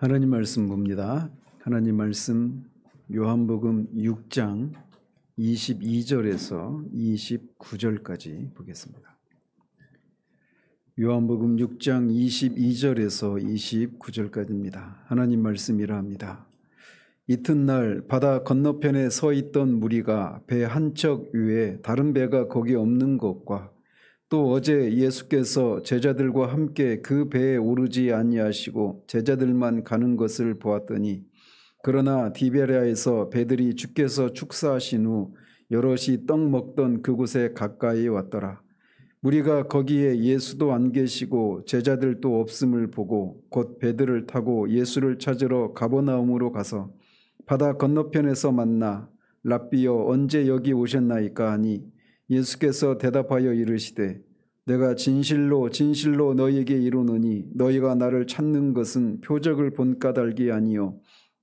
하나님 말씀 봅니다. 하나님 말씀 요한복음 6장 22절에서 29절까지 보겠습니다. 요한복음 6장 22절에서 29절까지입니다. 하나님 말씀 이러합니다. 이튿날 바다 건너편에 서 있던 무리가 배 한 척 위에 다른 배가 거기 없는 것과 또 어제 예수께서 제자들과 함께 그 배에 오르지 아니하시고 제자들만 가는 것을 보았더니 그러나 디베랴에서 배들이 주께서 축사하신 후 여럿이 떡 먹던 그곳에 가까이 왔더라. 무리가 거기에 예수도 안 계시고 제자들도 없음을 보고 곧 배들을 타고 예수를 찾으러 가버나움으로 가서 바다 건너편에서 만나 랍비여 언제 여기 오셨나이까 하니 예수께서 대답하여 이르시되 내가 진실로 진실로 너희에게 이르노니 너희가 나를 찾는 것은 표적을 본 까닭이 아니요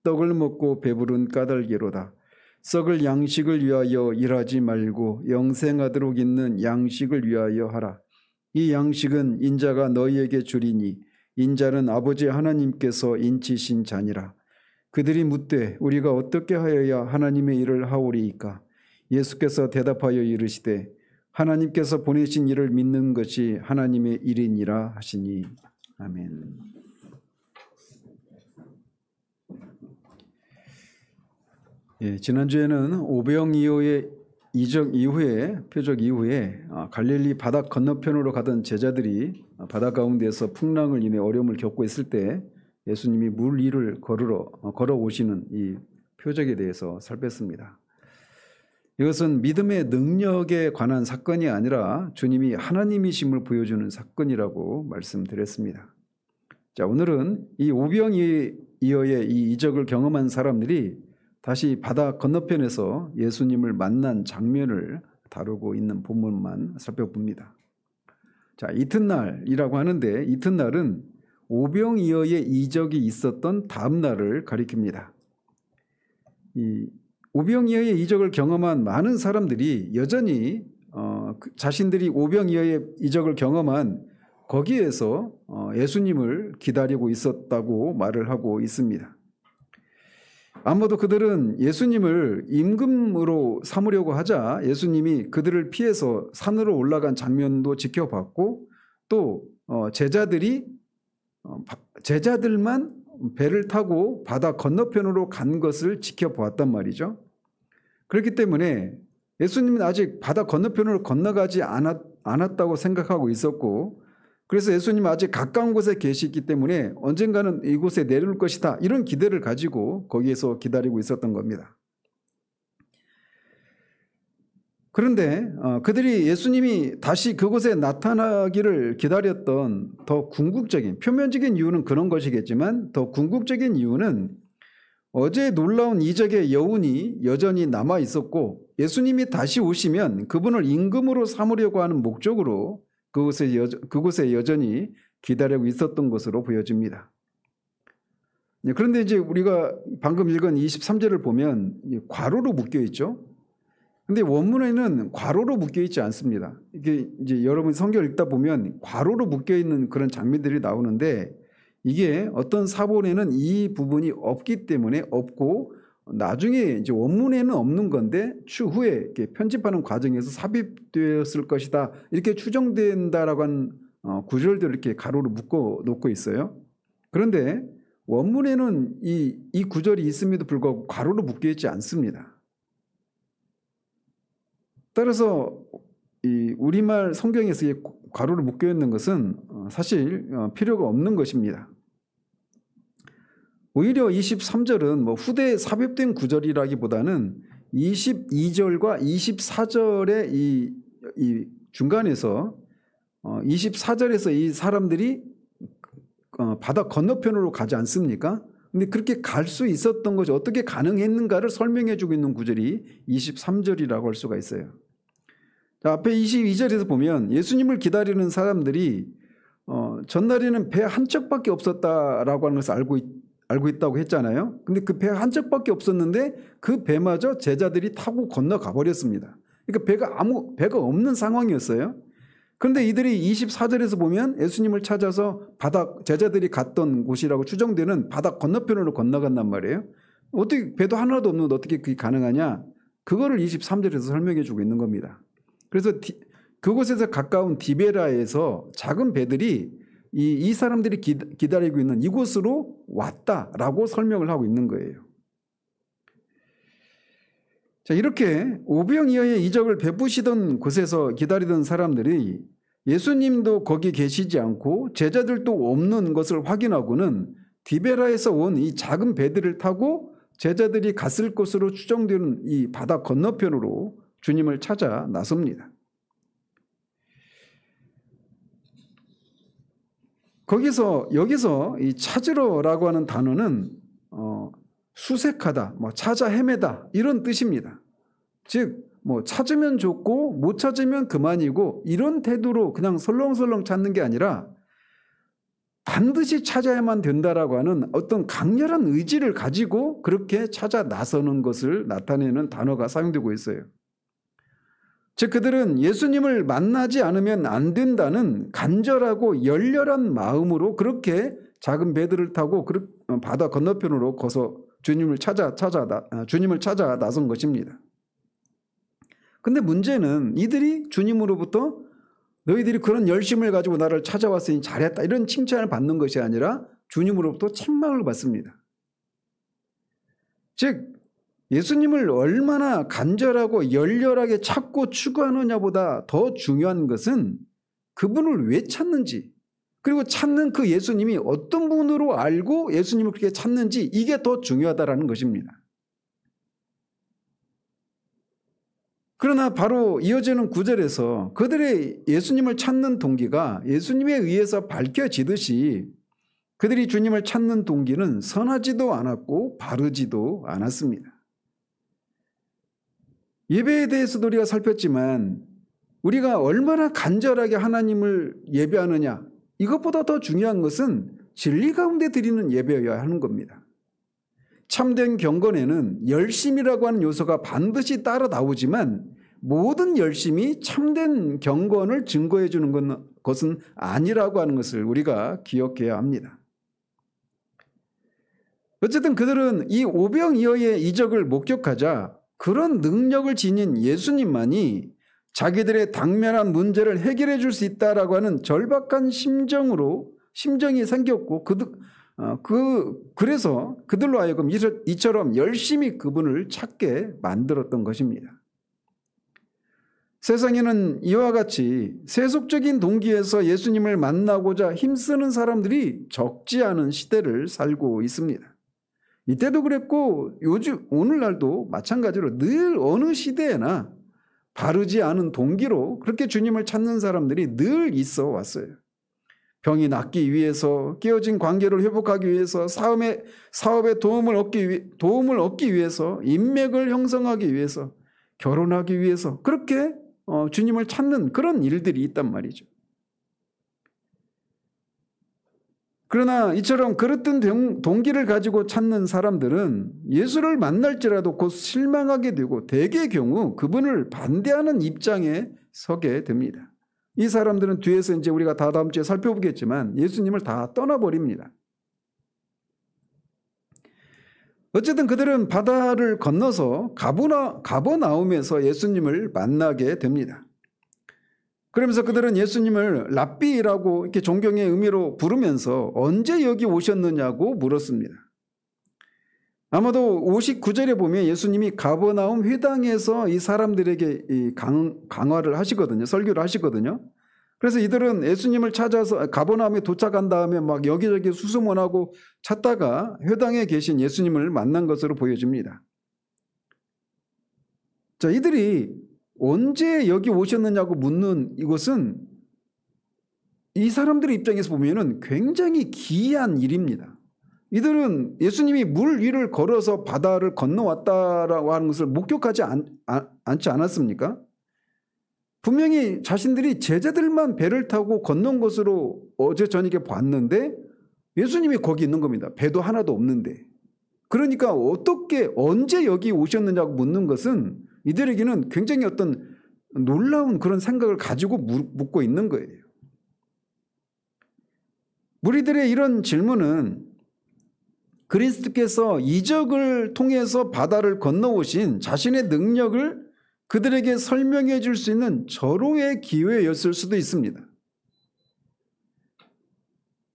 떡을 먹고 배부른 까닭이로다. 썩을 양식을 위하여 일하지 말고 영생하도록 있는 양식을 위하여 하라. 이 양식은 인자가 너희에게 주리니 인자는 아버지 하나님께서 인치신 자니라. 그들이 묻되 우리가 어떻게 하여야 하나님의 일을 하오리이까? 예수께서 대답하여 이르시되 하나님께서 보내신 일을 믿는 것이 하나님의 일이니라 하시니. 아멘. 지난주에는 오병이어의 이적 이후에 표적 이후에 갈릴리 바다 건너편으로 가던 제자들이 바다 가운데서 풍랑을 인해 어려움을 겪고 있을 때 예수님이 물 위를 걸어오시는 이 표적에 대해서 살폈습니다. 이것은 믿음의 능력에 관한 사건이 아니라 주님이 하나님이심을 보여주는 사건이라고 말씀드렸습니다. 자, 오늘은 이 오병이어의 이 이적을 경험한 사람들이 다시 바다 건너편에서 예수님을 만난 장면을 다루고 있는 본문만 살펴봅니다. 자, 이튿날이라고 하는데 이튿날은 오병이어의 이적이 있었던 다음 날을 가리킵니다. 이 오병이어의 이적을 경험한 많은 사람들이 여전히 자신들이 오병이어의 이적을 경험한 거기에서 예수님을 기다리고 있었다고 말을 하고 있습니다. 아마도 그들은 예수님을 임금으로 삼으려고 하자 예수님이 그들을 피해서 산으로 올라간 장면도 지켜봤고 또 제자들만 배를 타고 바다 건너편으로 간 것을 지켜보았단 말이죠. 그렇기 때문에 예수님은 아직 바다 건너편으로 건너가지 않았다고 생각하고 있었고 그래서 예수님은 아직 가까운 곳에 계시기 때문에 언젠가는 이곳에 내려올 것이다 이런 기대를 가지고 거기에서 기다리고 있었던 겁니다. 그런데 그들이 예수님이 다시 그곳에 나타나기를 기다렸던 더 궁극적인 표면적인 이유는 그런 것이겠지만 더 궁극적인 이유는 어제 놀라운 이적의 여운이 여전히 남아 있었고 예수님이 다시 오시면 그분을 임금으로 삼으려고 하는 목적으로 그곳에 여전히 기다리고 있었던 것으로 보여집니다. 그런데 이제 우리가 방금 읽은 23절을 보면 괄호로 묶여 있죠. 근데 원문에는 괄호로 묶여 있지 않습니다. 이게 이제 여러분 성경 읽다 보면 괄호로 묶여 있는 그런 장면들이 나오는데 이게 어떤 사본에는 이 부분이 없기 때문에 없고 나중에 이제 원문에는 없는 건데 추후에 이렇게 편집하는 과정에서 삽입되었을 것이다 이렇게 추정된다라고 한 구절들을 이렇게 가로로 묶어 놓고 있어요. 그런데 원문에는 이 구절이 있음에도 불구하고 괄호로 묶여 있지 않습니다. 따라서 이 우리말 성경에서 이 괄호로 묶여 있는 것은 사실 필요가 없는 것입니다. 오히려 23절은 후대에 삽입된 구절이라기보다는 22절과 24절의 이 중간에서 24절에서 이 사람들이 바다 건너편으로 가지 않습니까? 근데 그렇게 갈 수 있었던 것이 어떻게 가능했는가를 설명해 주고 있는 구절이 23절이라고 할 수가 있어요. 자, 앞에 22절에서 보면 예수님을 기다리는 사람들이 전날에는 배 한 척밖에 없었다라고 하는 것을 알고 있다고 했잖아요. 근데 그 배 한 척밖에 없었는데 그 배마저 제자들이 타고 건너가 버렸습니다. 그러니까 배가 없는 상황이었어요. 그런데 이들이 24절에서 보면 예수님을 찾아서 제자들이 갔던 곳이라고 추정되는 바다 건너편으로 건너간단 말이에요. 어떻게 배도 하나도 없는데 어떻게 그게 가능하냐? 그거를 23절에서 설명해 주고 있는 겁니다. 그래서 그곳에서 가까운 디베라에서 작은 배들이 이 사람들이 기다리고 있는 이곳으로 왔다라고 설명을 하고 있는 거예요. 자, 이렇게 오병이어의 이적을 베푸시던 곳에서 기다리던 사람들이 예수님도 거기 계시지 않고 제자들도 없는 것을 확인하고는 디베라에서 온 이 작은 배들을 타고 제자들이 갔을 곳으로 추정되는 이 바다 건너편으로 주님을 찾아 나섭니다. 여기서 이 찾으러라고 하는 단어는 수색하다, 찾아 헤매다 이런 뜻입니다. 즉 찾으면 좋고 못 찾으면 그만이고 이런 태도로 그냥 설렁설렁 찾는 게 아니라 반드시 찾아야만 된다라고 하는 어떤 강렬한 의지를 가지고 그렇게 찾아 나서는 것을 나타내는 단어가 사용되고 있어요. 즉 그들은 예수님을 만나지 않으면 안 된다는 간절하고 열렬한 마음으로 그렇게 작은 배들을 타고 바다 건너편으로 거서 주님을 찾아 나선 것입니다. 근데 문제는 이들이 주님으로부터 너희들이 그런 열심을 가지고 나를 찾아왔으니 잘했다 이런 칭찬을 받는 것이 아니라 주님으로부터 책망을 받습니다. 즉 예수님을 얼마나 간절하고 열렬하게 찾고 추구하느냐보다 더 중요한 것은 그분을 왜 찾는지, 그리고 찾는 그 예수님이 어떤 분으로 알고 예수님을 그렇게 찾는지, 이게 더 중요하다라는 것입니다. 그러나 바로 이어지는 9절에서 그들의 예수님을 찾는 동기가 예수님에 의해서 밝혀지듯이 그들이 주님을 찾는 동기는 선하지도 않았고 바르지도 않았습니다. 예배에 대해서도 우리가 살폈지만 우리가 얼마나 간절하게 하나님을 예배하느냐, 이것보다 더 중요한 것은 진리 가운데 드리는 예배여야 하는 겁니다. 참된 경건에는 열심이라고 하는 요소가 반드시 따라 나오지만 모든 열심이 참된 경건을 증거해 주는 것은 아니라고 하는 것을 우리가 기억해야 합니다. 어쨌든 그들은 이 오병이어의 이적을 목격하자 그런 능력을 지닌 예수님만이 자기들의 당면한 문제를 해결해 줄 수 있다라고 하는 절박한 심정이 생겼고 그래서 그들로 하여금 이처럼 열심히 그분을 찾게 만들었던 것입니다. 세상에는 이와 같이 세속적인 동기에서 예수님을 만나고자 힘쓰는 사람들이 적지 않은 시대를 살고 있습니다. 이때도 그랬고 오늘날도 마찬가지로 늘 어느 시대에나 바르지 않은 동기로 그렇게 주님을 찾는 사람들이 늘 있어 왔어요. 병이 낫기 위해서, 깨어진 관계를 회복하기 위해서, 사업에 도움을 얻기 위해서, 인맥을 형성하기 위해서, 결혼하기 위해서 그렇게 주님을 찾는 그런 일들이 있단 말이죠. 그러나 이처럼 그랬던 동기를 가지고 찾는 사람들은 예수를 만날지라도 곧 실망하게 되고 대개의 경우 그분을 반대하는 입장에 서게 됩니다. 이 사람들은 뒤에서 이제 우리가 다음 주에 살펴보겠지만 예수님을 다 떠나버립니다. 어쨌든 그들은 바다를 건너서 가버나움에서 예수님을 만나게 됩니다. 그러면서 그들은 예수님을 랍비라고 이렇게 존경의 의미로 부르면서 언제 여기 오셨느냐고 물었습니다. 아마도 59절에 보면 예수님이 가버나움 회당에서 이 사람들에게 강화를 하시거든요. 설교를 하시거든요. 그래서 이들은 예수님을 찾아서 가버나움에 도착한 다음에 막 여기저기 수소문하고 찾다가 회당에 계신 예수님을 만난 것으로 보여집니다. 자, 이들이 언제 여기 오셨느냐고 묻는 이것은 이 사람들의 입장에서 보면은 굉장히 기이한 일입니다. 이들은 예수님이 물 위를 걸어서 바다를 건너왔다라고 하는 것을 목격하지 않지 않았습니까? 분명히 자신들이 제자들만 배를 타고 건넌 것으로 어제 저녁에 봤는데 예수님이 거기 있는 겁니다. 배도 하나도 없는데. 그러니까 언제 여기 오셨느냐고 묻는 것은 이들에게는 굉장히 어떤 놀라운 그런 생각을 가지고 묻고 있는 거예요. 무리들의 이런 질문은 그리스도께서 이적을 통해서 바다를 건너오신 자신의 능력을 그들에게 설명해 줄 수 있는 절호의 기회였을 수도 있습니다.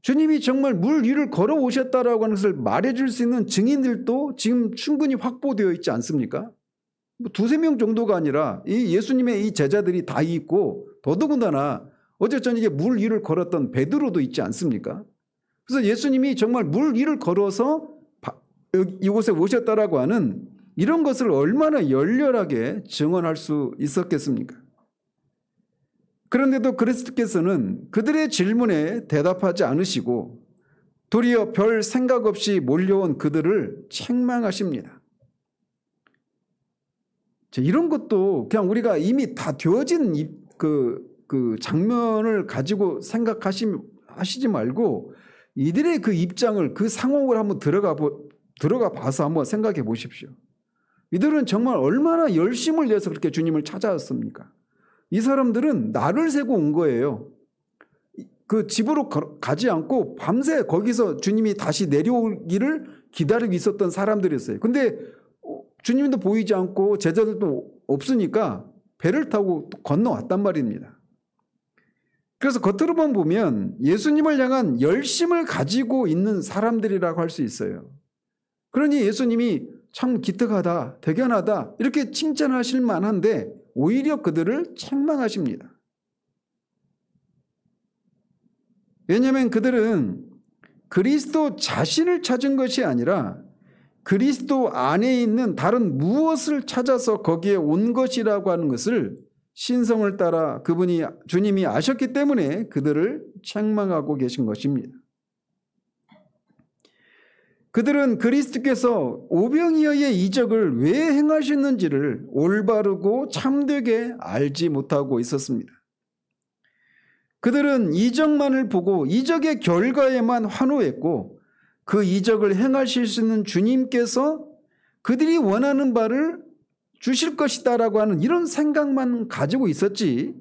주님이 정말 물 위를 걸어오셨다라고 하는 것을 말해줄 수 있는 증인들도 지금 충분히 확보되어 있지 않습니까? 두세 명 정도가 아니라 이 예수님의 이 제자들이 다 있고 더더군다나 어제 저녁에 물 위를 걸었던 베드로도 있지 않습니까? 그래서 예수님이 정말 물 위를 걸어서 이곳에 오셨다라고 하는 이런 것을 얼마나 열렬하게 증언할 수 있었겠습니까? 그런데도 그리스도께서는 그들의 질문에 대답하지 않으시고 도리어 별 생각 없이 몰려온 그들을 책망하십니다. 이런 것도 그냥 우리가 이미 다 되어진 그 장면을 가지고 생각하시지 말고 이들의 그 입장을, 그 상황을 한번 들어가 봐서 한번 생각해 보십시오. 이들은 정말 얼마나 열심을 내서 그렇게 주님을 찾아왔습니까? 이 사람들은 날을 새고 온 거예요. 그 집으로 가지 않고 밤새 거기서 주님이 다시 내려오기를 기다리고 있었던 사람들이었어요. 근데 주님도 보이지 않고 제자들도 없으니까 배를 타고 건너왔단 말입니다. 그래서 겉으로만 보면 예수님을 향한 열심을 가지고 있는 사람들이라고 할 수 있어요. 그러니 예수님이 참 기특하다, 대견하다 이렇게 칭찬하실 만한데 오히려 그들을 책망하십니다. 왜냐하면 그들은 그리스도 자신을 찾은 것이 아니라 그리스도 안에 있는 다른 무엇을 찾아서 거기에 온 것이라고 하는 것을 신성을 따라 주님이 아셨기 때문에 그들을 책망하고 계신 것입니다. 그들은 그리스도께서 오병이어의 이적을 왜 행하셨는지를 올바르고 참되게 알지 못하고 있었습니다. 그들은 이적만을 보고 이적의 결과에만 환호했고 그 이적을 행하실 수 있는 주님께서 그들이 원하는 바를 주실 것이다라고 하는 이런 생각만 가지고 있었지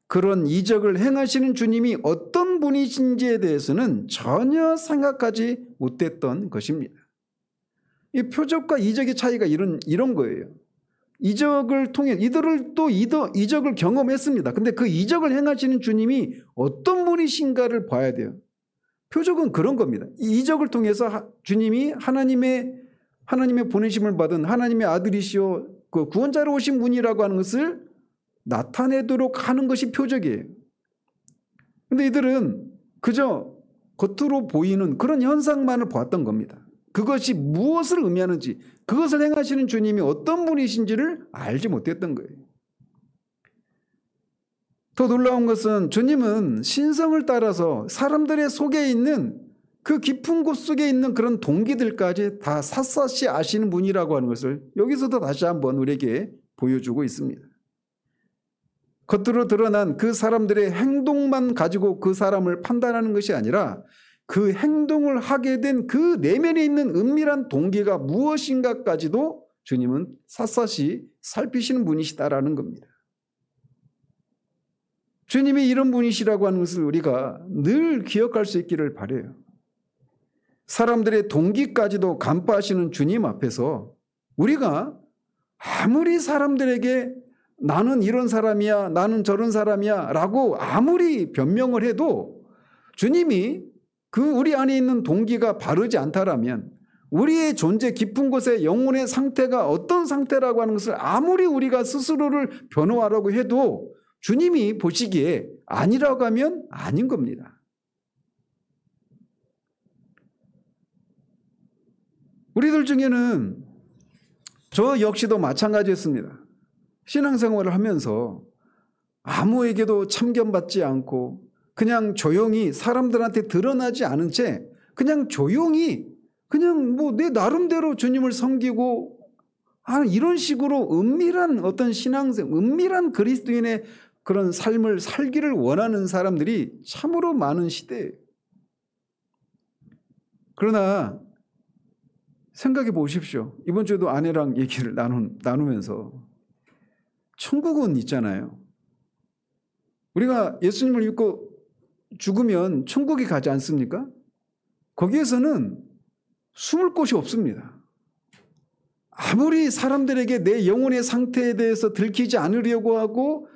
그런 이적을 행하시는 주님이 어떤 분이신지에 대해서는 전혀 생각하지 못했던 것입니다. 이 표적과 이적의 차이가 이런 거예요. 이적을 통해 이들을 또 이적을 경험했습니다. 근데 그 이적을 행하시는 주님이 어떤 분이신가를 봐야 돼요. 표적은 그런 겁니다. 이 이적을 통해서 주님이 하나님의 보내심을 받은 하나님의 아들이시오 그 구원자로 오신 분이라고 하는 것을 나타내도록 하는 것이 표적이에요. 그런데 이들은 그저 겉으로 보이는 그런 현상만을 보았던 겁니다. 그것이 무엇을 의미하는지 그것을 행하시는 주님이 어떤 분이신지를 알지 못했던 거예요. 더 놀라운 것은 주님은 신성을 따라서 사람들의 속에 있는 그 깊은 곳 속에 있는 그런 동기들까지 다 샅샅이 아시는 분이라고 하는 것을 여기서도 다시 한번 우리에게 보여주고 있습니다. 겉으로 드러난 그 사람들의 행동만 가지고 그 사람을 판단하는 것이 아니라 그 행동을 하게 된 그 내면에 있는 은밀한 동기가 무엇인가까지도 주님은 샅샅이 살피시는 분이시다라는 겁니다. 주님이 이런 분이시라고 하는 것을 우리가 늘 기억할 수 있기를 바라요. 사람들의 동기까지도 간파하시는 주님 앞에서 우리가 아무리 사람들에게 나는 이런 사람이야, 나는 저런 사람이야 라고 아무리 변명을 해도 주님이 우리 안에 있는 동기가 바르지 않다라면 우리의 존재 깊은 곳의 영혼의 상태가 어떤 상태라고 하는 것을 아무리 우리가 스스로를 변호하라고 해도 주님이 보시기에 아니라고 하면 아닌 겁니다. 우리들 중에는 저 역시도 마찬가지였습니다. 신앙생활을 하면서 아무에게도 참견받지 않고 그냥 조용히 사람들한테 드러나지 않은 채 그냥 조용히 그냥 내 나름대로 주님을 섬기고 이런 식으로 은밀한 어떤 신앙생, 은밀한 그리스도인의 그런 삶을 살기를 원하는 사람들이 참으로 많은 시대예요. 그러나 생각해 보십시오. 이번 주에도 아내랑 얘기를 나누면서 천국은 있잖아요. 우리가 예수님을 믿고 죽으면 천국에 가지 않습니까? 거기에서는 숨을 곳이 없습니다. 아무리 사람들에게 내 영혼의 상태에 대해서 들키지 않으려고 하고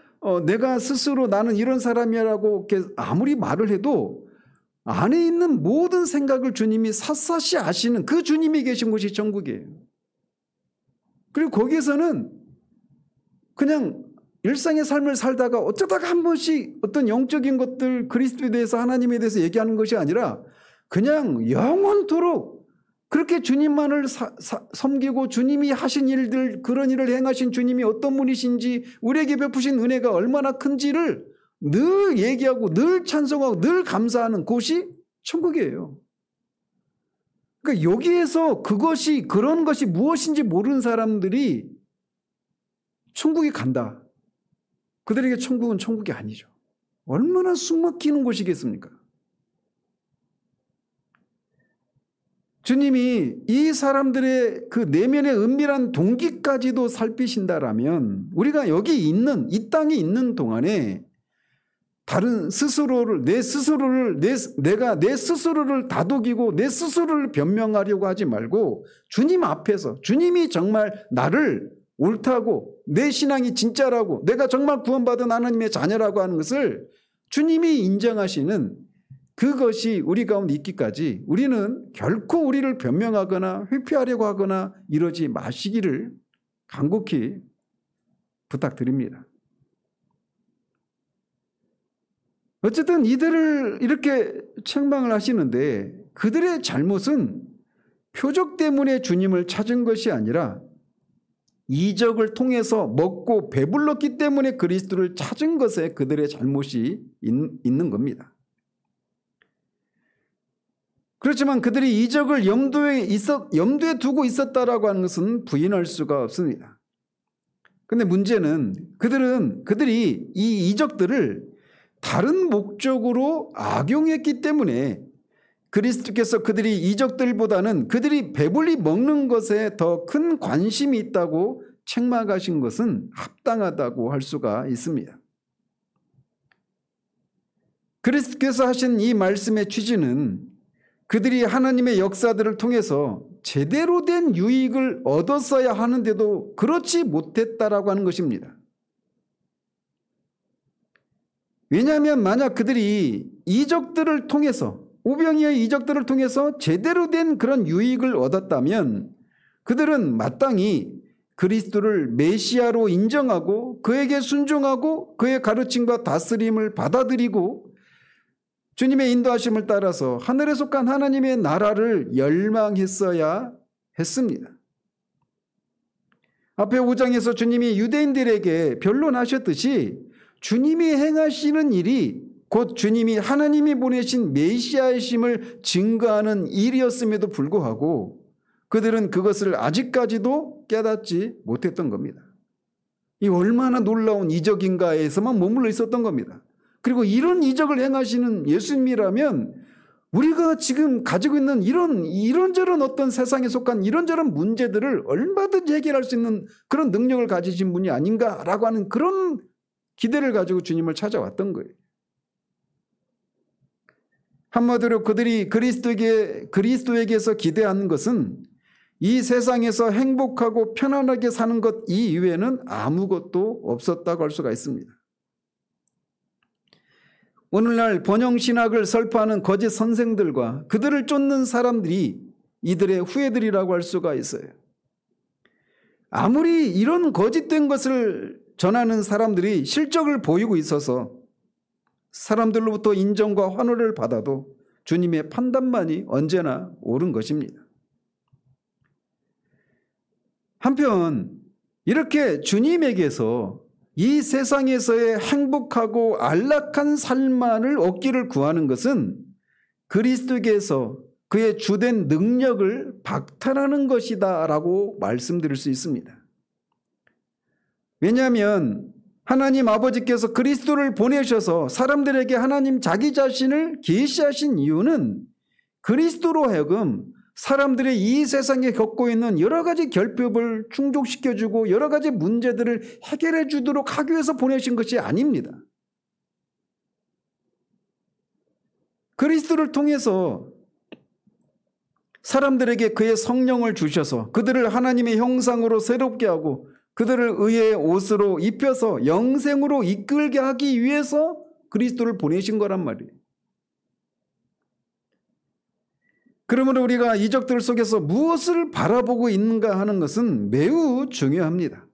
내가 스스로 나는 이런 사람이라고 아무리 말을 해도 안에 있는 모든 생각을 주님이 샅샅이 아시는 그 주님이 계신 곳이 천국이에요. 그리고 거기에서는 그냥 일상의 삶을 살다가 어쩌다가 한 번씩 어떤 영적인 것들, 그리스도에 대해서, 하나님에 대해서 얘기하는 것이 아니라 그냥 영원토록 그렇게 주님만을 섬기고 주님이 하신 일들, 그런 일을 행하신 주님이 어떤 분이신지, 우리에게 베푸신 은혜가 얼마나 큰지를 늘 얘기하고 늘 찬송하고 늘 감사하는 곳이 천국이에요. 그러니까 여기에서 그런 것이 무엇인지 모르는 사람들이 천국에 간다. 그들에게 천국은 천국이 아니죠. 얼마나 숨막히는 곳이겠습니까? 주님이 이 사람들의 그 내면의 은밀한 동기까지도 살피신다라면 우리가 여기 있는, 이 땅에 있는 동안에 다른 스스로를, 내가 내 스스로를 다독이고 내 스스로를 변명하려고 하지 말고 주님 앞에서, 주님이 정말 나를 옳다고, 내 신앙이 진짜라고, 내가 정말 구원받은 하나님의 자녀라고 하는 것을 주님이 인정하시는 그것이 우리 가운데 있기까지 우리는 결코 우리를 변명하거나 회피하려고 하거나 이러지 마시기를 간곡히 부탁드립니다. 어쨌든 이들을 이렇게 책망을 하시는데 그들의 잘못은 표적 때문에 주님을 찾은 것이 아니라 이적을 통해서 먹고 배불렀기 때문에 그리스도를 찾은 것에 그들의 잘못이 있는 겁니다. 그렇지만 그들이 이적을 염두에 두고 있었다라고 하는 것은 부인할 수가 없습니다. 그런데 문제는 그들이 이 이적들을 다른 목적으로 악용했기 때문에 그리스도께서 그들이 이적들보다는 그들이 배불리 먹는 것에 더 큰 관심이 있다고 책망하신 것은 합당하다고 할 수가 있습니다. 그리스도께서 하신 이 말씀의 취지는 그들이 하나님의 역사들을 통해서 제대로 된 유익을 얻었어야 하는데도 그렇지 못했다라고 하는 것입니다. 왜냐하면 만약 그들이 이적들을 통해서, 오병이어의 이적들을 통해서 제대로 된 그런 유익을 얻었다면 그들은 마땅히 그리스도를 메시아로 인정하고 그에게 순종하고 그의 가르침과 다스림을 받아들이고 주님의 인도하심을 따라서 하늘에 속한 하나님의 나라를 열망했어야 했습니다. 앞에 5장에서 주님이 유대인들에게 변론하셨듯이 주님이 행하시는 일이 곧 주님이 하나님이 보내신 메시아이심을 증거하는 일이었음에도 불구하고 그들은 그것을 아직까지도 깨닫지 못했던 겁니다. 이 얼마나 놀라운 이적인가에서만 머물러 있었던 겁니다. 그리고 이런 이적을 행하시는 예수님이라면 우리가 지금 가지고 있는 이런저런 어떤 세상에 속한 이런저런 문제들을 얼마든지 해결할 수 있는 그런 능력을 가지신 분이 아닌가라고 하는 그런 기대를 가지고 주님을 찾아왔던 거예요. 한마디로 그들이 그리스도에게서 기대하는 것은 이 세상에서 행복하고 편안하게 사는 것 이외에는 아무것도 없었다고 할 수가 있습니다. 오늘날 번영신학을 설파하는 거짓 선생들과 그들을 쫓는 사람들이 이들의 후예들이라고 할 수가 있어요. 아무리 이런 거짓된 것을 전하는 사람들이 실적을 보이고 있어서 사람들로부터 인정과 환호를 받아도 주님의 판단만이 언제나 옳은 것입니다. 한편 이렇게 주님에게서 이 세상에서의 행복하고 안락한 삶만을 얻기를 구하는 것은 그리스도께서 그의 주된 능력을 박탈하는 것이다 라고 말씀드릴 수 있습니다. 왜냐하면 하나님 아버지께서 그리스도를 보내셔서 사람들에게 하나님 자기 자신을 계시하신 이유는 그리스도로 하여금 사람들이 이 세상에 겪고 있는 여러 가지 결핍을 충족시켜주고 여러 가지 문제들을 해결해 주도록 하기 위해서 보내신 것이 아닙니다. 그리스도를 통해서 사람들에게 그의 성령을 주셔서 그들을 하나님의 형상으로 새롭게 하고 그들을 의의 옷으로 입혀서 영생으로 이끌게 하기 위해서 그리스도를 보내신 거란 말이에요. 그러므로 우리가 이적들 속에서 무엇을 바라보고 있는가 하는 것은 매우 중요합니다.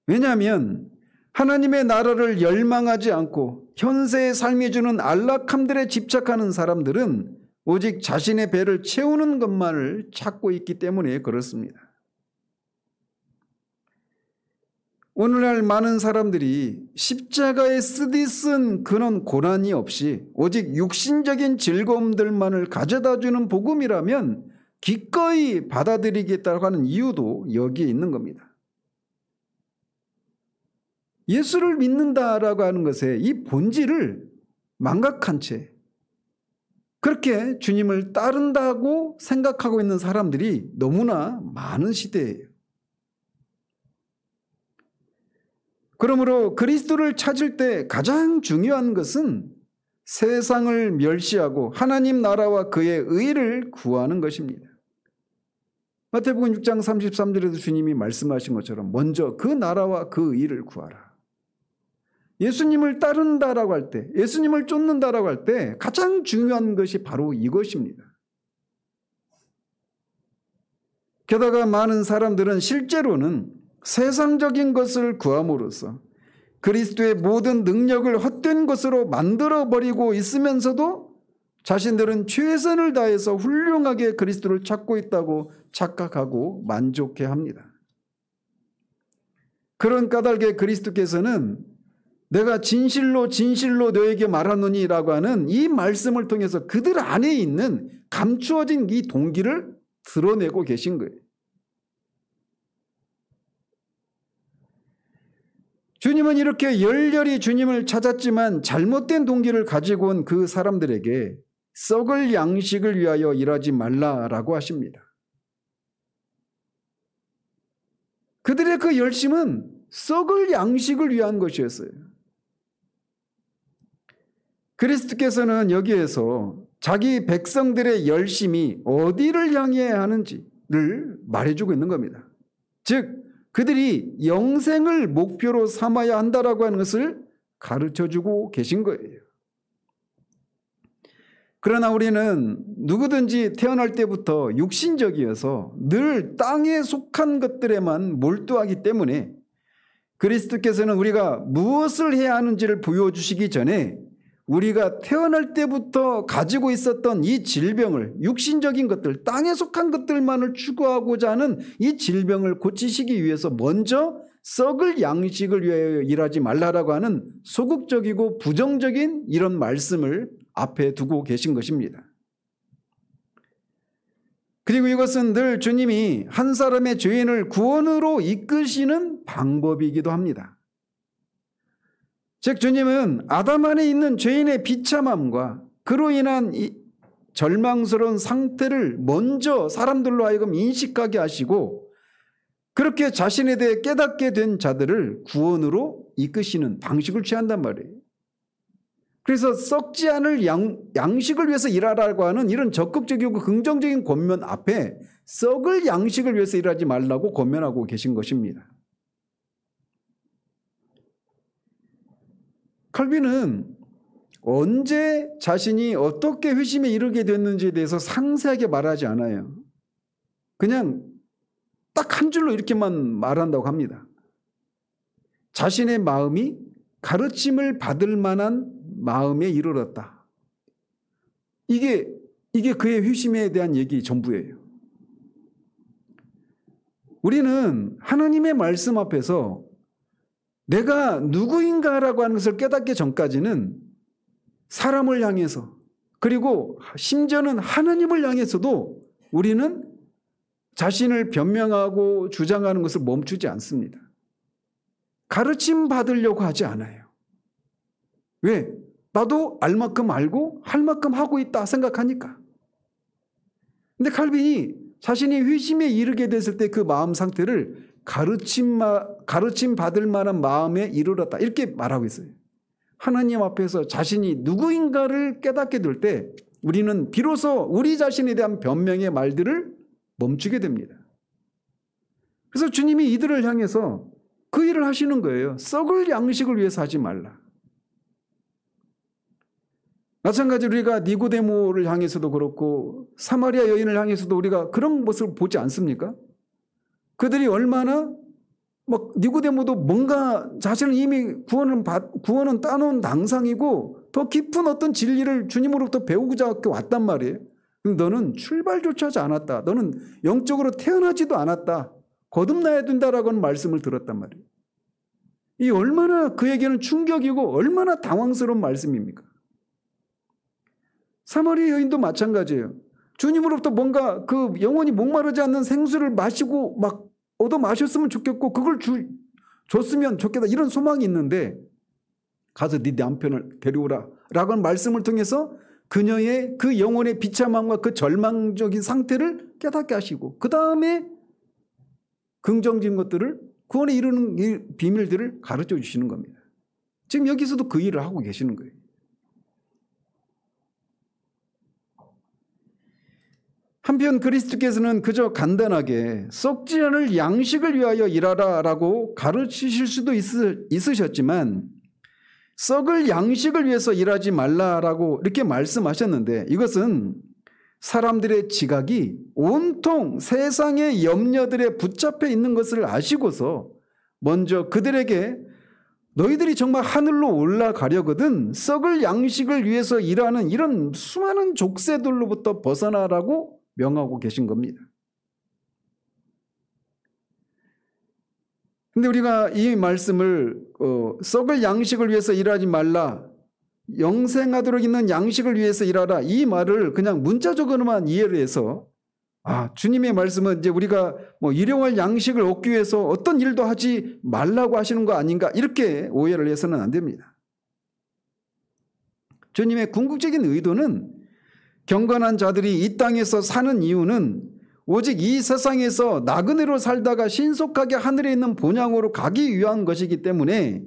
왜냐하면 하나님의 나라를 열망하지 않고 현세의 삶이 주는 안락함들에 집착하는 사람들은 오직 자신의 배를 채우는 것만을 찾고 있기 때문에 그렇습니다. 오늘날 많은 사람들이 십자가에 쓰디쓴 그런 고난이 없이 오직 육신적인 즐거움들만을 가져다주는 복음이라면 기꺼이 받아들이겠다고 하는 이유도 여기에 있는 겁니다. 예수를 믿는다라고 하는 것의 이 본질을 망각한 채 그렇게 주님을 따른다고 생각하고 있는 사람들이 너무나 많은 시대예요. 그러므로 그리스도를 찾을 때 가장 중요한 것은 세상을 멸시하고 하나님 나라와 그의 의를 구하는 것입니다. 마태복음 6장 33절에도 주님이 말씀하신 것처럼 먼저 그 나라와 그 의를 구하라. 예수님을 따른다라고 할 때, 예수님을 쫓는다라고 할 때 가장 중요한 것이 바로 이것입니다. 게다가 많은 사람들은 실제로는 세상적인 것을 구함으로써 그리스도의 모든 능력을 헛된 것으로 만들어버리고 있으면서도 자신들은 최선을 다해서 훌륭하게 그리스도를 찾고 있다고 착각하고 만족해합니다. 그런 까닭에 그리스도께서는 내가 진실로 진실로 너에게 말하노니라고 하는 이 말씀을 통해서 그들 안에 있는 감추어진 이 동기를 드러내고 계신 거예요. 주님은 이렇게 열렬히 주님을 찾았지만 잘못된 동기를 가지고 온 그 사람들에게 썩을 양식을 위하여 일하지 말라라고 하십니다. 그들의 그 열심은 썩을 양식을 위한 것이었어요. 그리스도께서는 여기에서 자기 백성들의 열심이 어디를 향해야 하는지를 말해주고 있는 겁니다. 즉 그들이 영생을 목표로 삼아야 한다라고 하는 것을 가르쳐주고 계신 거예요. 그러나 우리는 누구든지 태어날 때부터 육신적이어서 늘 땅에 속한 것들에만 몰두하기 때문에 그리스도께서는 우리가 무엇을 해야 하는지를 보여주시기 전에 우리가 태어날 때부터 가지고 있었던 이 질병을, 육신적인 것들, 땅에 속한 것들만을 추구하고자 하는 이 질병을 고치시기 위해서 먼저 썩을 양식을 위하여 일하지 말라라고 하는 소극적이고 부정적인 이런 말씀을 앞에 두고 계신 것입니다. 그리고 이것은 늘 주님이 한 사람의 죄인을 구원으로 이끄시는 방법이기도 합니다. 즉 주님은 아담 안에 있는 죄인의 비참함과 그로 인한 이 절망스러운 상태를 먼저 사람들로 하여금 인식하게 하시고 그렇게 자신에 대해 깨닫게 된 자들을 구원으로 이끄시는 방식을 취한단 말이에요. 그래서 썩지 않을 양식을 위해서 일하라고 하는 이런 적극적이고 긍정적인 권면 앞에 썩을 양식을 위해서 일하지 말라고 권면하고 계신 것입니다. 칼빈은 언제 자신이 어떻게 회심에 이르게 됐는지에 대해서 상세하게 말하지 않아요. 그냥 딱 한 줄로 이렇게만 말한다고 합니다. 자신의 마음이 가르침을 받을 만한 마음에 이르렀다. 이게 그의 회심에 대한 얘기 전부예요. 우리는 하나님의 말씀 앞에서 내가 누구인가라고 하는 것을 깨닫기 전까지는 사람을 향해서 그리고 심지어는 하나님을 향해서도 우리는 자신을 변명하고 주장하는 것을 멈추지 않습니다. 가르침 받으려고 하지 않아요. 왜? 나도 알 만큼 알고 할 만큼 하고 있다 생각하니까. 근데 칼빈이 자신이 회심에 이르게 됐을 때 그 마음 상태를 가르침 받을 만한 마음에 이르렀다. 이렇게 말하고 있어요. 하나님 앞에서 자신이 누구인가를 깨닫게 될 때 우리는 비로소 우리 자신에 대한 변명의 말들을 멈추게 됩니다. 그래서 주님이 이들을 향해서 그 일을 하시는 거예요. 썩을 양식을 위해서 하지 말라. 마찬가지로 우리가 니고데모를 향해서도 그렇고 사마리아 여인을 향해서도 우리가 그런 모습을 보지 않습니까? 그들이 얼마나 니고데모도 뭔가 자신은 이미 구원은 따놓은 당상이고 더 깊은 어떤 진리를 주님으로부터 배우고자 왔단 말이에요. 너는 출발조차 하지 않았다. 너는 영적으로 태어나지도 않았다. 거듭나야 된다라고 말씀을 들었단 말이에요. 이 얼마나 그에게는 충격이고 얼마나 당황스러운 말씀입니까? 사마리아 여인도 마찬가지예요. 주님으로부터 뭔가 그 영원히 목마르지 않는 생수를 마시고 막 얻어 마셨으면 좋겠고 그걸 줬으면 좋겠다 이런 소망이 있는데 가서 네 남편을 데려오라 라고 하는 말씀을 통해서 그녀의 그 영혼의 비참함과 그 절망적인 상태를 깨닫게 하시고 그 다음에 긍정적인 것들을 구원에 이르는 비밀들을 가르쳐 주시는 겁니다. 지금 여기서도 그 일을 하고 계시는 거예요. 한편 그리스도께서는 그저 간단하게 썩지 않을 양식을 위하여 일하라 라고 가르치실 수도 있으셨지만 썩을 양식을 위해서 일하지 말라라고 이렇게 말씀하셨는데 이것은 사람들의 지각이 온통 세상의 염려들에 붙잡혀 있는 것을 아시고서 먼저 그들에게 너희들이 정말 하늘로 올라가려거든 썩을 양식을 위해서 일하는 이런 수많은 족쇄들로부터 벗어나라고 명하고 계신 겁니다. 근데 우리가 이 말씀을 썩을 양식을 위해서 일하지 말라, 영생하도록 있는 양식을 위해서 일하라 이 말을 그냥 문자적으로만 이해를 해서 주님의 말씀은 이제 우리가 일용할 양식을 얻기 위해서 어떤 일도 하지 말라고 하시는 거 아닌가 이렇게 오해를 해서는 안 됩니다. 주님의 궁극적인 의도는 경건한 자들이 이 땅에서 사는 이유는 오직 이 세상에서 나그네로 살다가 신속하게 하늘에 있는 본향으로 가기 위한 것이기 때문에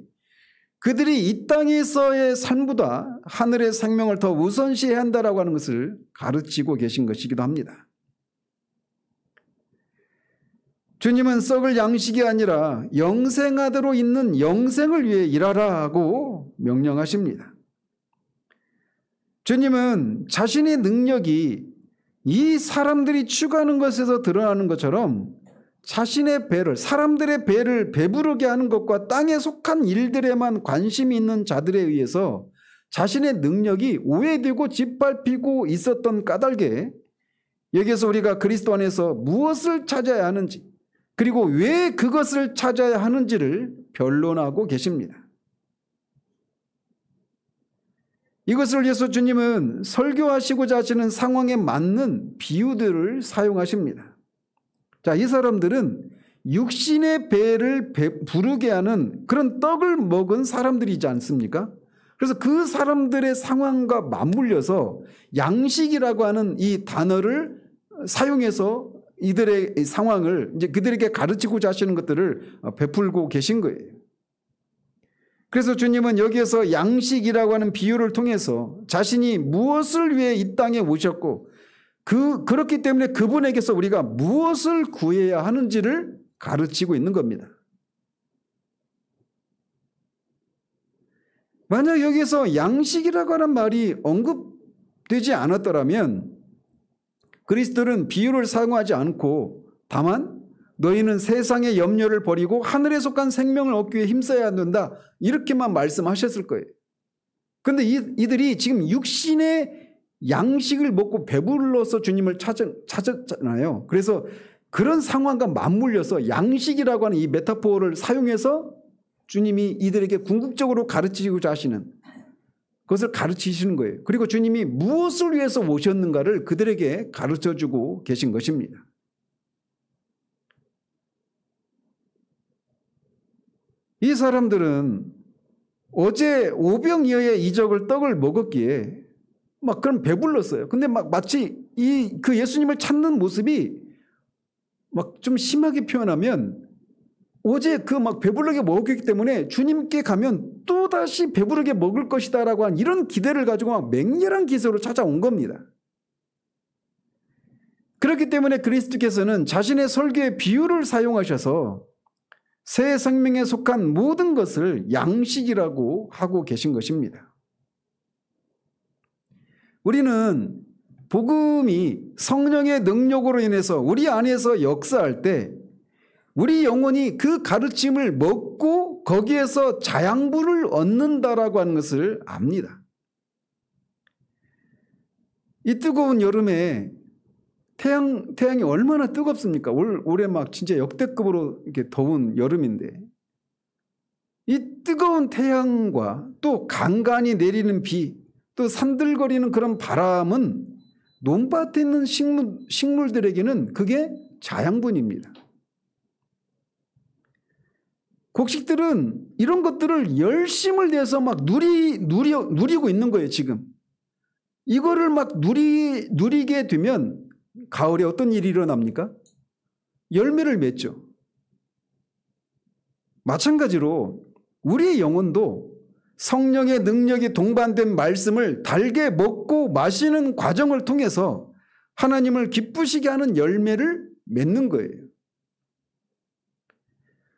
그들이 이 땅에서의 삶보다 하늘의 생명을 더 우선시해야 한다라고 하는 것을 가르치고 계신 것이기도 합니다. 주님은 썩을 양식이 아니라 영생하도록 있는 영생을 위해 일하라고 명령하십니다. 주님은 자신의 능력이 이 사람들이 추구하는 것에서 드러나는 것처럼 자신의 배를, 사람들의 배를 배부르게 하는 것과 땅에 속한 일들에만 관심이 있는 자들에 의해서 자신의 능력이 오해되고 짓밟히고 있었던 까닭에 여기서 우리가 그리스도 안에서 무엇을 찾아야 하는지 그리고 왜 그것을 찾아야 하는지를 변론하고 계십니다. 이것을 위해서 주님은 설교하시고자 하시는 상황에 맞는 비유들을 사용하십니다. 자, 이 사람들은 육신의 배를 부르게 하는 그런 떡을 먹은 사람들이지 않습니까? 그래서 그 사람들의 상황과 맞물려서 양식이라고 하는 이 단어를 사용해서 이들의 상황을 이제 그들에게 가르치고자 하시는 것들을 베풀고 계신 거예요. 그래서 주님은 여기에서 양식이라고 하는 비유를 통해서 자신이 무엇을 위해 이 땅에 오셨고 그렇기 때문에 그분에게서 우리가 무엇을 구해야 하는지를 가르치고 있는 겁니다. 만약 여기서 양식이라고 하는 말이 언급되지 않았더라면 그리스도는 비유를 사용하지 않고 다만 너희는 세상의 염려를 버리고 하늘에 속한 생명을 얻기 위해 힘써야 한다 이렇게만 말씀하셨을 거예요. 그런데 이들이 지금 육신의 양식을 먹고 배불러서 주님을 찾았잖아요. 그래서 그런 상황과 맞물려서 양식이라고 하는 이 메타포를 사용해서 주님이 이들에게 궁극적으로 가르치고자 하시는 그것을 가르치시는 거예요. 그리고 주님이 무엇을 위해서 오셨는가를 그들에게 가르쳐주고 계신 것입니다. 이 사람들은 어제 오병이어의 이적을 떡을 먹었기에 막 그럼 배불렀어요. 근데 마치 그 예수님을 찾는 모습이 막 좀 심하게 표현하면 어제 그 막 배부르게 먹었기 때문에 주님께 가면 또다시 배부르게 먹을 것이다라고 한 이런 기대를 가지고 막 맹렬한 기세로 찾아온 겁니다. 그렇기 때문에 그리스도께서는 자신의 설교의 비유를 사용하셔서 새 생명에 속한 모든 것을 양식이라고 하고 계신 것입니다. 우리는 복음이 성령의 능력으로 인해서 우리 안에서 역사할 때 우리 영혼이 그 가르침을 먹고 거기에서 자양분을 얻는다라고 하는 것을 압니다. 이 뜨거운 여름에 태양이 얼마나 뜨겁습니까? 올해 막 진짜 역대급으로 이렇게 더운 여름인데 이 뜨거운 태양과 또 간간히 내리는 비, 또 산들거리는 그런 바람은 논밭에 있는 식물들에게는 그게 자양분입니다. 곡식들은 이런 것들을 열심을 내서 막 누리고 있는 거예요, 지금. 이거를 막 누리게 되면 가을에 어떤 일이 일어납니까? 열매를 맺죠. 마찬가지로 우리의 영혼도 성령의 능력이 동반된 말씀을 달게 먹고 마시는 과정을 통해서 하나님을 기쁘시게 하는 열매를 맺는 거예요.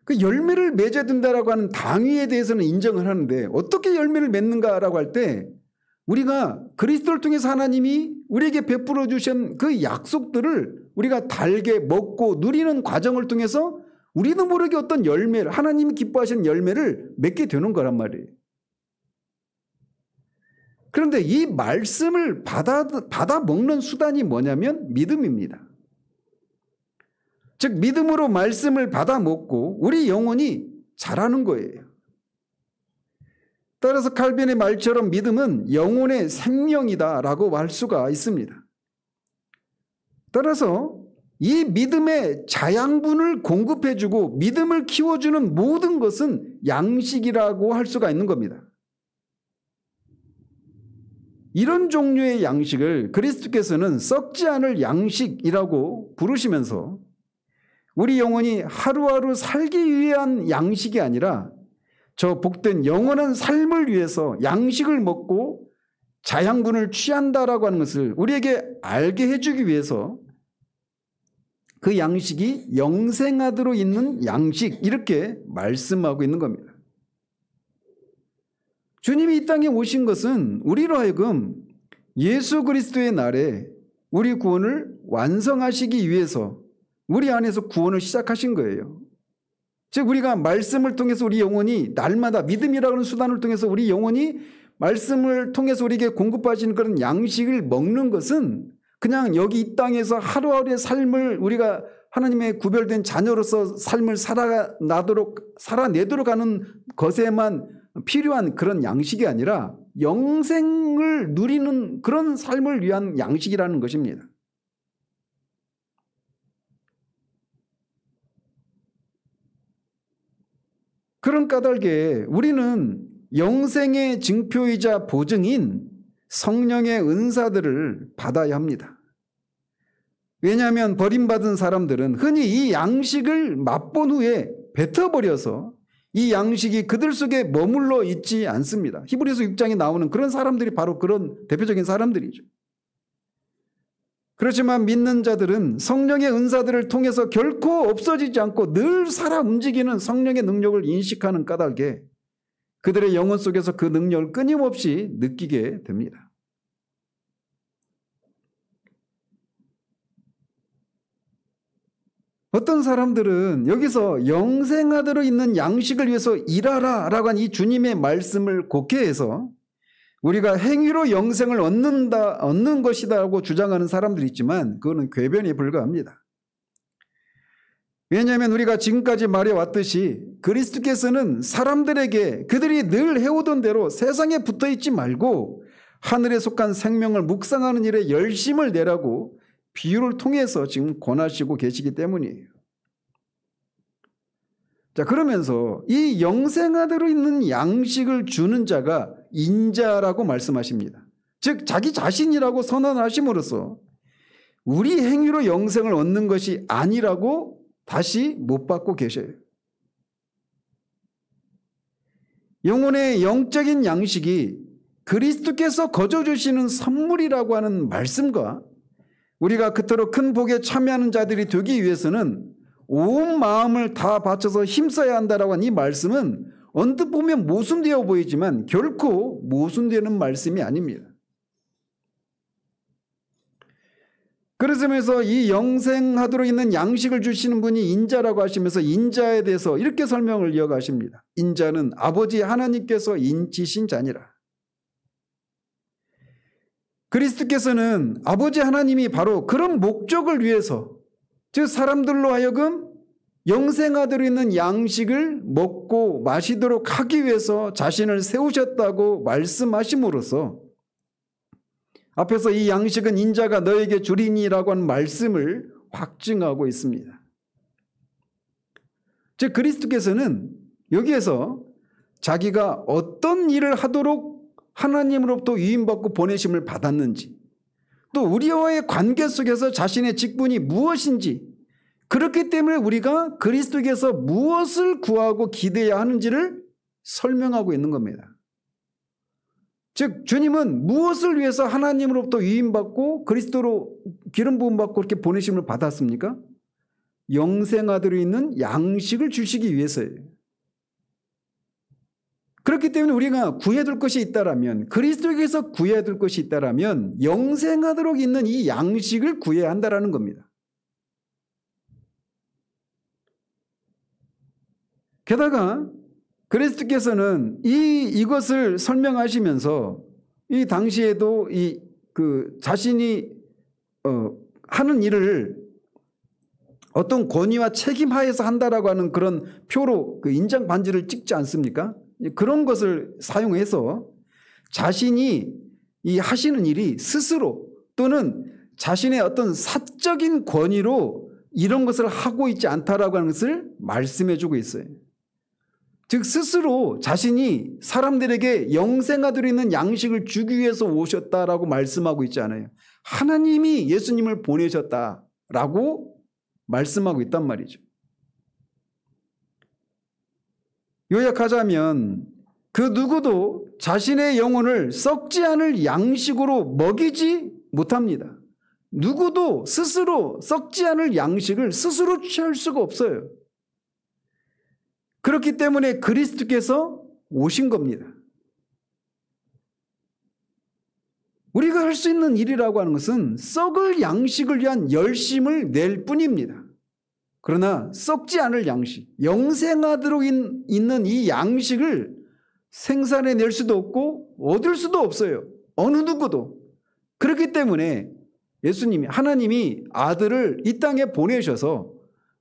그 열매를 맺어야 된다라고 하는 당위에 대해서는 인정을 하는데 어떻게 열매를 맺는가라고 할 때 우리가 그리스도를 통해서 하나님이 우리에게 베풀어 주신 그 약속들을 우리가 달게 먹고 누리는 과정을 통해서 우리도 모르게 어떤 열매를, 하나님이 기뻐하시는 열매를 맺게 되는 거란 말이에요. 그런데 이 말씀을 받아 먹는 수단이 뭐냐면 믿음입니다. 즉 믿음으로 말씀을 받아 먹고 우리 영혼이 자라는 거예요. 따라서 칼빈의 말처럼 믿음은 영혼의 생명이다라고 할 수가 있습니다. 따라서 이 믿음의 자양분을 공급해주고 믿음을 키워주는 모든 것은 양식이라고 할 수가 있는 겁니다. 이런 종류의 양식을 그리스도께서는 썩지 않을 양식이라고 부르시면서 우리 영혼이 하루하루 살기 위한 양식이 아니라 저 복된 영원한 삶을 위해서 양식을 먹고 자양분을 취한다라고 하는 것을 우리에게 알게 해주기 위해서 그 양식이 영생하도록 있는 양식, 이렇게 말씀하고 있는 겁니다. 주님이 이 땅에 오신 것은 우리로 하여금 예수 그리스도의 날에 우리 구원을 완성하시기 위해서 우리 안에서 구원을 시작하신 거예요. 즉 우리가 말씀을 통해서 우리 영혼이 날마다 믿음이라고 하는 수단을 통해서 우리 영혼이 말씀을 통해서 우리에게 공급하시는 그런 양식을 먹는 것은 그냥 여기 이 땅에서 하루하루의 삶을 우리가 하나님의 구별된 자녀로서 삶을 살아내도록 하는 것에만 필요한 그런 양식이 아니라 영생을 누리는 그런 삶을 위한 양식이라는 것입니다. 그런 까닭에 우리는 영생의 증표이자 보증인 성령의 은사들을 받아야 합니다. 왜냐하면 버림받은 사람들은 흔히 이 양식을 맛본 후에 뱉어버려서 이 양식이 그들 속에 머물러 있지 않습니다. 히브리서 6장에 나오는 그런 사람들이 바로 그런 대표적인 사람들이죠. 그렇지만 믿는 자들은 성령의 은사들을 통해서 결코 없어지지 않고 늘 살아 움직이는 성령의 능력을 인식하는 까닭에 그들의 영혼 속에서 그 능력을 끊임없이 느끼게 됩니다. 어떤 사람들은 여기서 영생하도록 있는 양식을 위해서 일하라 라고 한 이 주님의 말씀을 곡해해서 우리가 행위로 영생을 얻는 것이다라고 주장하는 사람들이 있지만 그거는 궤변에 불과합니다. 왜냐하면 우리가 지금까지 말해왔듯이 그리스도께서는 사람들에게 그들이 늘 해오던 대로 세상에 붙어있지 말고 하늘에 속한 생명을 묵상하는 일에 열심을 내라고 비유를 통해서 지금 권하시고 계시기 때문이에요. 자, 그러면서 이 영생하도록 있는 양식을 주는 자가 인자라고 말씀하십니다. 즉 자기 자신이라고 선언하심으로써 우리 행위로 영생을 얻는 것이 아니라고 다시 못 받고 계셔요. 영혼의 영적인 양식이 그리스도께서 거저 주시는 선물이라고 하는 말씀과 우리가 그토록 큰 복에 참여하는 자들이 되기 위해서는 온 마음을 다 바쳐서 힘써야 한다라고 하는 이 말씀은 언뜻 보면 모순되어 보이지만 결코 모순되는 말씀이 아닙니다. 그러면서 이 영생하도록 있는 양식을 주시는 분이 인자라고 하시면서 인자에 대해서 이렇게 설명을 이어가십니다. 인자는 아버지 하나님께서 인치신 자니라. 그리스도께서는 아버지 하나님이 바로 그런 목적을 위해서, 즉 사람들로 하여금 영생하도록 있는 양식을 먹고 마시도록 하기 위해서 자신을 세우셨다고 말씀하심으로써 앞에서 이 양식은 인자가 너에게 주리니라고 하는 말씀을 확증하고 있습니다. 즉 그리스도께서는 여기에서 자기가 어떤 일을 하도록 하나님으로부터 위임받고 보내심을 받았는지, 또 우리와의 관계 속에서 자신의 직분이 무엇인지, 그렇기 때문에 우리가 그리스도께서 무엇을 구하고 기대해야 하는지를 설명하고 있는 겁니다. 즉 주님은 무엇을 위해서 하나님으로부터 위임받고 그리스도로 기름 부음 받고 그렇게 보내심을 받았습니까? 영생하도록 있는 양식을 주시기 위해서예요. 그렇기 때문에 우리가 구해야 될 것이 있다라면, 그리스도에게서 구해야 될 것이 있다라면 영생하도록 있는 이 양식을 구해야 한다라는 겁니다. 게다가 그리스도께서는 이것을 설명하시면서 이 당시에도 자신이 하는 일을 어떤 권위와 책임 하에서 한다라고 하는 그런 표로 그 인장 반지를 찍지 않습니까? 그런 것을 사용해서 자신이 이 하시는 일이 스스로 또는 자신의 어떤 사적인 권위로 이런 것을 하고 있지 않다라고 하는 것을 말씀해 주고 있어요. 즉 스스로 자신이 사람들에게 영생하도록 있는 양식을 주기 위해서 오셨다라고 말씀하고 있지 않아요. 하나님이 예수님을 보내셨다라고 말씀하고 있단 말이죠. 요약하자면 그 누구도 자신의 영혼을 썩지 않을 양식으로 먹이지 못합니다. 누구도 스스로 썩지 않을 양식을 스스로 취할 수가 없어요. 그렇기 때문에 그리스도께서 오신 겁니다. 우리가 할 수 있는 일이라고 하는 것은 썩을 양식을 위한 열심을 낼 뿐입니다. 그러나 썩지 않을 양식, 영생하도록 있는 이 양식을 생산해낼 수도 없고 얻을 수도 없어요. 어느 누구도. 그렇기 때문에 예수님이, 하나님이 아들을 이 땅에 보내셔서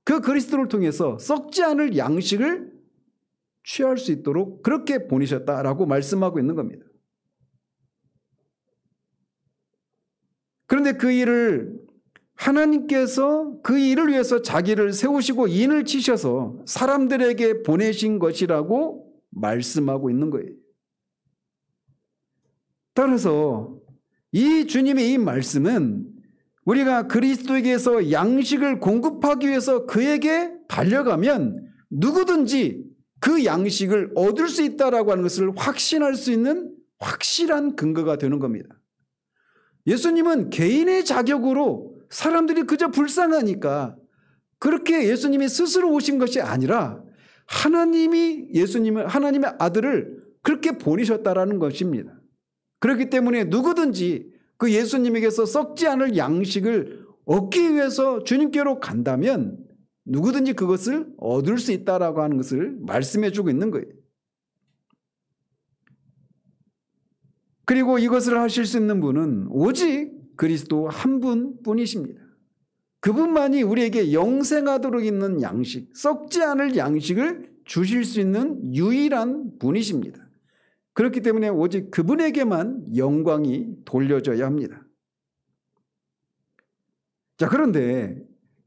그 그리스도를 통해서 썩지 않을 양식을 취할 수 있도록 그렇게 보내셨다라고 말씀하고 있는 겁니다. 그런데 그 일을 하나님께서 그 일을 위해서 자기를 세우시고 인을 치셔서 사람들에게 보내신 것이라고 말씀하고 있는 거예요. 따라서 이 주님의 이 말씀은 우리가 그리스도에게서 양식을 공급하기 위해서 그에게 달려가면 누구든지 그 양식을 얻을 수 있다라고 하는 것을 확신할 수 있는 확실한 근거가 되는 겁니다. 예수님은 개인의 자격으로 사람들이 그저 불쌍하니까 그렇게 예수님이 스스로 오신 것이 아니라 하나님이 하나님의 아들을 그렇게 보내셨다라는 것입니다. 그렇기 때문에 누구든지 그 예수님에게서 썩지 않을 양식을 얻기 위해서 주님께로 간다면 누구든지 그것을 얻을 수 있다라고 하는 것을 말씀해 주고 있는 거예요. 그리고 이것을 하실 수 있는 분은 오직 그리스도 한 분뿐이십니다. 그분만이 우리에게 영생하도록 있는 양식, 썩지 않을 양식을 주실 수 있는 유일한 분이십니다. 그렇기 때문에 오직 그분에게만 영광이 돌려져야 합니다. 자, 그런데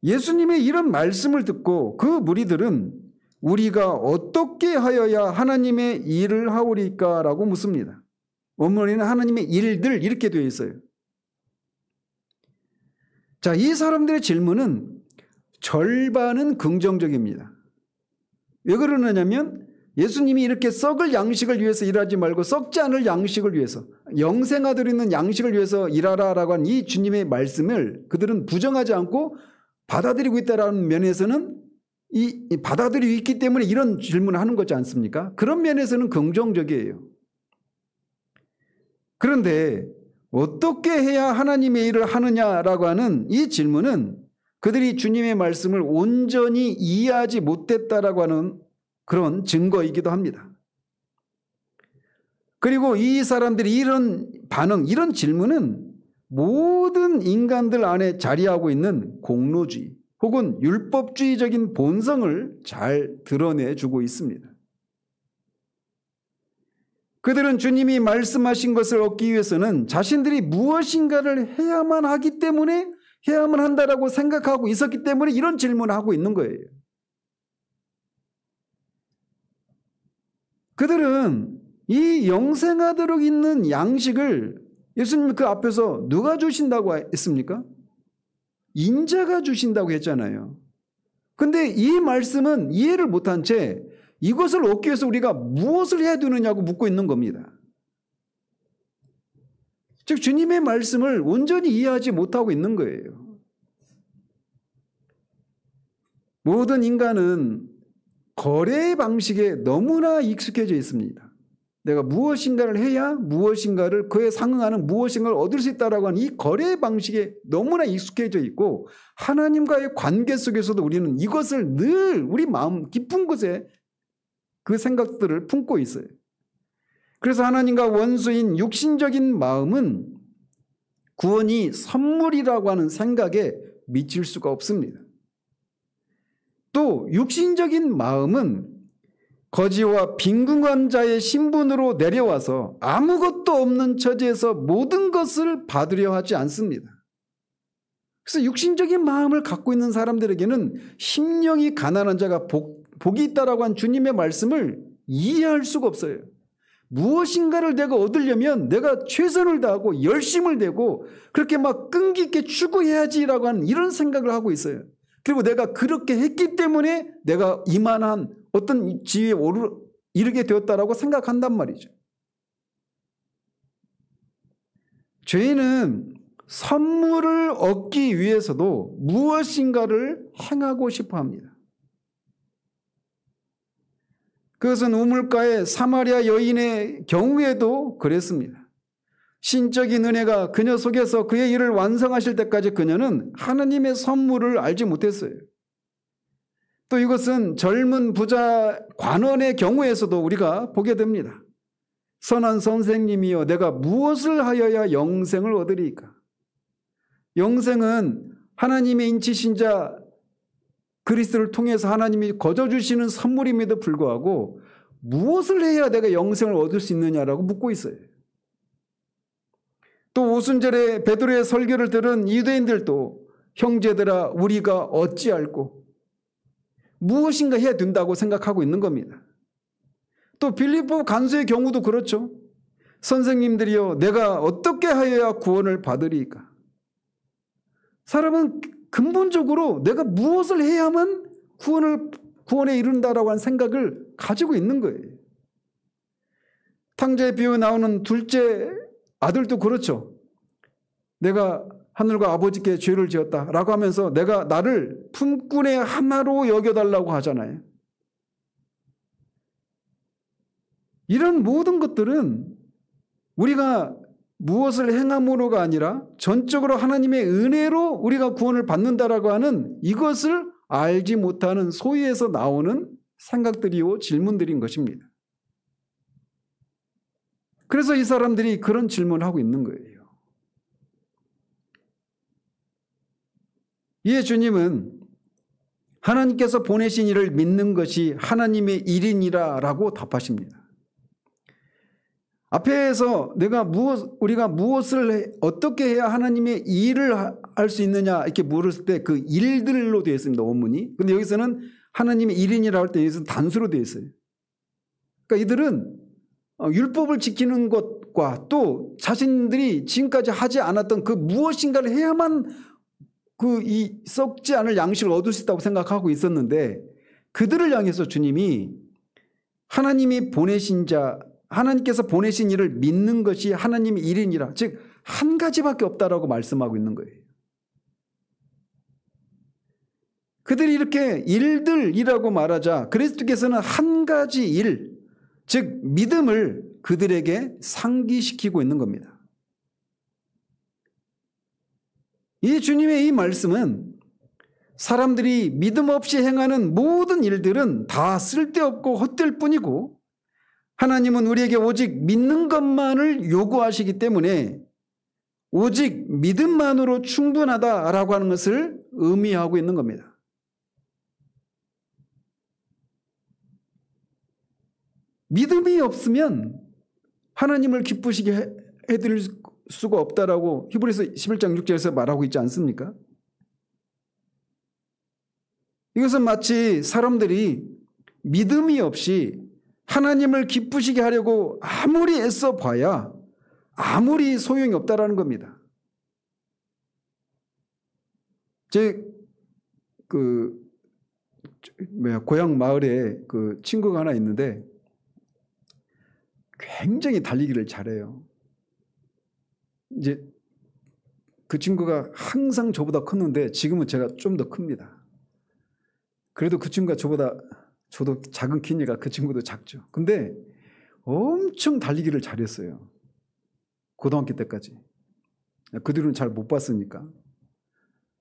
예수님의 이런 말씀을 듣고 그 무리들은 우리가 어떻게 하여야 하나님의 일을 하오리까라고 묻습니다. 원문에는 하나님의 일들 이렇게 되어 있어요. 자, 이 사람들의 질문은 절반은 긍정적입니다. 왜 그러느냐면 예수님이 이렇게 썩을 양식을 위해서 일하지 말고 썩지 않을 양식을 위해서, 영생아들 있는 양식을 위해서 일하라라고 한 이 주님의 말씀을 그들은 부정하지 않고 받아들이고 있다는 면에서는 이 받아들이고 있기 때문에 이런 질문을 하는 거지 않습니까? 그런 면에서는 긍정적이에요. 그런데 어떻게 해야 하나님의 일을 하느냐라고 하는 이 질문은 그들이 주님의 말씀을 온전히 이해하지 못했다라고 하는 그런 증거이기도 합니다. 그리고 이 사람들이 이런 반응, 이런 질문은 모든 인간들 안에 자리하고 있는 공로주의 혹은 율법주의적인 본성을 잘 드러내주고 있습니다. 그들은 주님이 말씀하신 것을 얻기 위해서는 자신들이 무엇인가를 해야만 하기 때문에 해야만 한다라고 생각하고 있었기 때문에 이런 질문을 하고 있는 거예요. 그들은 이 영생하도록 있는 양식을 예수님 그 앞에서 누가 주신다고 했습니까? 인자가 주신다고 했잖아요. 근데 이 말씀은 이해를 못한 채 이것을 얻기 위해서 우리가 무엇을 해야 되느냐고 묻고 있는 겁니다. 즉 주님의 말씀을 온전히 이해하지 못하고 있는 거예요. 모든 인간은 거래 방식에 너무나 익숙해져 있습니다. 내가 무엇인가를 해야 무엇인가를 그에 상응하는 무엇인가를 얻을 수 있다라고 하는 이 거래 방식에 너무나 익숙해져 있고 하나님과의 관계 속에서도 우리는 이것을 늘 우리 마음 깊은 곳에 그 생각들을 품고 있어요. 그래서 하나님과 원수인 육신적인 마음은 구원이 선물이라고 하는 생각에 미칠 수가 없습니다. 또 육신적인 마음은 거지와 빈궁한 자의 신분으로 내려와서 아무것도 없는 처지에서 모든 것을 받으려 하지 않습니다. 그래서 육신적인 마음을 갖고 있는 사람들에게는 심령이 가난한 자가 복이 있다라고 한 주님의 말씀을 이해할 수가 없어요. 무엇인가를 내가 얻으려면 내가 최선을 다하고 열심을 내고 그렇게 막 끈기 있게 추구해야지라고 하는 이런 생각을 하고 있어요. 그리고 내가 그렇게 했기 때문에 내가 이만한 어떤 지위에 이르게 되었다라고 생각한단 말이죠. 죄인은 선물을 얻기 위해서도 무엇인가를 행하고 싶어 합니다. 그것은 우물가의 사마리아 여인의 경우에도 그랬습니다. 신적인 은혜가 그녀 속에서 그의 일을 완성하실 때까지 그녀는 하나님의 선물을 알지 못했어요. 또 이것은 젊은 부자 관원의 경우에서도 우리가 보게 됩니다. 선한 선생님이여 내가 무엇을 하여야 영생을 얻으리까? 영생은 하나님의 인치신 자 그리스도를 통해서 하나님이 거저주시는 선물임에도 불구하고 무엇을 해야 내가 영생을 얻을 수 있느냐라고 묻고 있어요. 또 오순절에 베드로의 설교를 들은 유대인들도 형제들아 우리가 어찌할꼬 무엇인가 해야 된다고 생각하고 있는 겁니다. 또 빌립보 간수의 경우도 그렇죠. 선생님들이여 내가 어떻게 하여야 구원을 받으리까? 사람은 근본적으로 내가 무엇을 해야만 구원에 이른다라고 하는 생각을 가지고 있는 거예요. 탕자의 비유에 나오는 둘째 아들도 그렇죠. 내가 하늘과 아버지께 죄를 지었다라고 하면서 내가 나를 품꾼의 하나로 여겨달라고 하잖아요. 이런 모든 것들은 우리가 무엇을 행함으로가 아니라 전적으로 하나님의 은혜로 우리가 구원을 받는다라고 하는 이것을 알지 못하는 소위에서 나오는 생각들이요 질문들인 것입니다. 그래서 이 사람들이 그런 질문을 하고 있는 거예요. 이에 주님은 하나님께서 보내신 이를 믿는 것이 하나님의 일이니라 라고 답하십니다. 앞에서 우리가 무엇을 어떻게 해야 하나님의 일을 할 수 있느냐 이렇게 물었을 때 그 일들로 되어 있습니다. 원문이. 근데 여기서는 하나님의 일인이라 할 때 여기서는 단수로 되어 있어요. 그러니까 이들은 율법을 지키는 것과 또 자신들이 지금까지 하지 않았던 그 무엇인가를 해야만 이 썩지 않을 양식을 얻을 수 있다고 생각하고 있었는데 그들을 향해서 주님이 하나님이 보내신 자, 하나님께서 보내신 일을 믿는 것이 하나님의 일이니라. 즉 한 가지밖에 없다라고 말씀하고 있는 거예요. 그들이 이렇게 일들이라고 말하자 그리스도께서는 한 가지 일, 즉 믿음을 그들에게 상기시키고 있는 겁니다. 이 주님의 이 말씀은 사람들이 믿음 없이 행하는 모든 일들은 다 쓸데없고 헛될 뿐이고 하나님은 우리에게 오직 믿는 것만을 요구하시기 때문에 오직 믿음만으로 충분하다라고 하는 것을 의미하고 있는 겁니다. 믿음이 없으면 하나님을 기쁘시게 해드릴 수가 없다라고 히브리서 11장 6절에서 말하고 있지 않습니까? 이것은 마치 사람들이 믿음이 없이 하나님을 기쁘시게 하려고 아무리 애써 봐야 아무리 소용이 없다라는 겁니다. 제 고향 마을에 친구가 하나 있는데 굉장히 달리기를 잘해요. 이제 그 친구가 항상 저보다 컸는데 지금은 제가 좀 더 큽니다. 그래도 그 친구가 저도 작은 키니까 그 친구도 작죠. 근데 엄청 달리기를 잘했어요. 고등학교 때까지. 그 뒤로는 잘 못 봤으니까.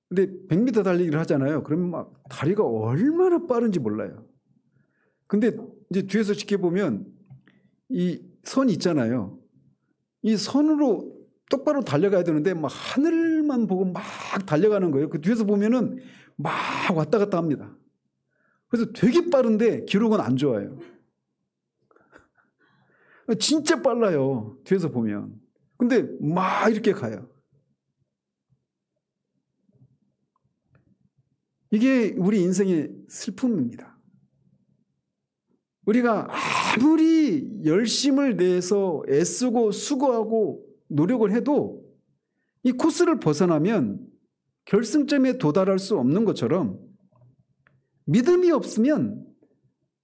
근데 100m 달리기를 하잖아요. 그러면 막 다리가 얼마나 빠른지 몰라요. 근데 이제 뒤에서 지켜보면 이 선 있잖아요. 이 선으로 똑바로 달려가야 되는데 막 하늘만 보고 막 달려가는 거예요. 그 뒤에서 보면은 막 왔다 갔다 합니다. 그래서 되게 빠른데 기록은 안 좋아요. 진짜 빨라요. 뒤에서 보면. 근데 막 이렇게 가요. 이게 우리 인생의 슬픔입니다. 우리가 아무리 열심을 내서 애쓰고 수고하고 노력을 해도 이 코스를 벗어나면 결승점에 도달할 수 없는 것처럼 믿음이 없으면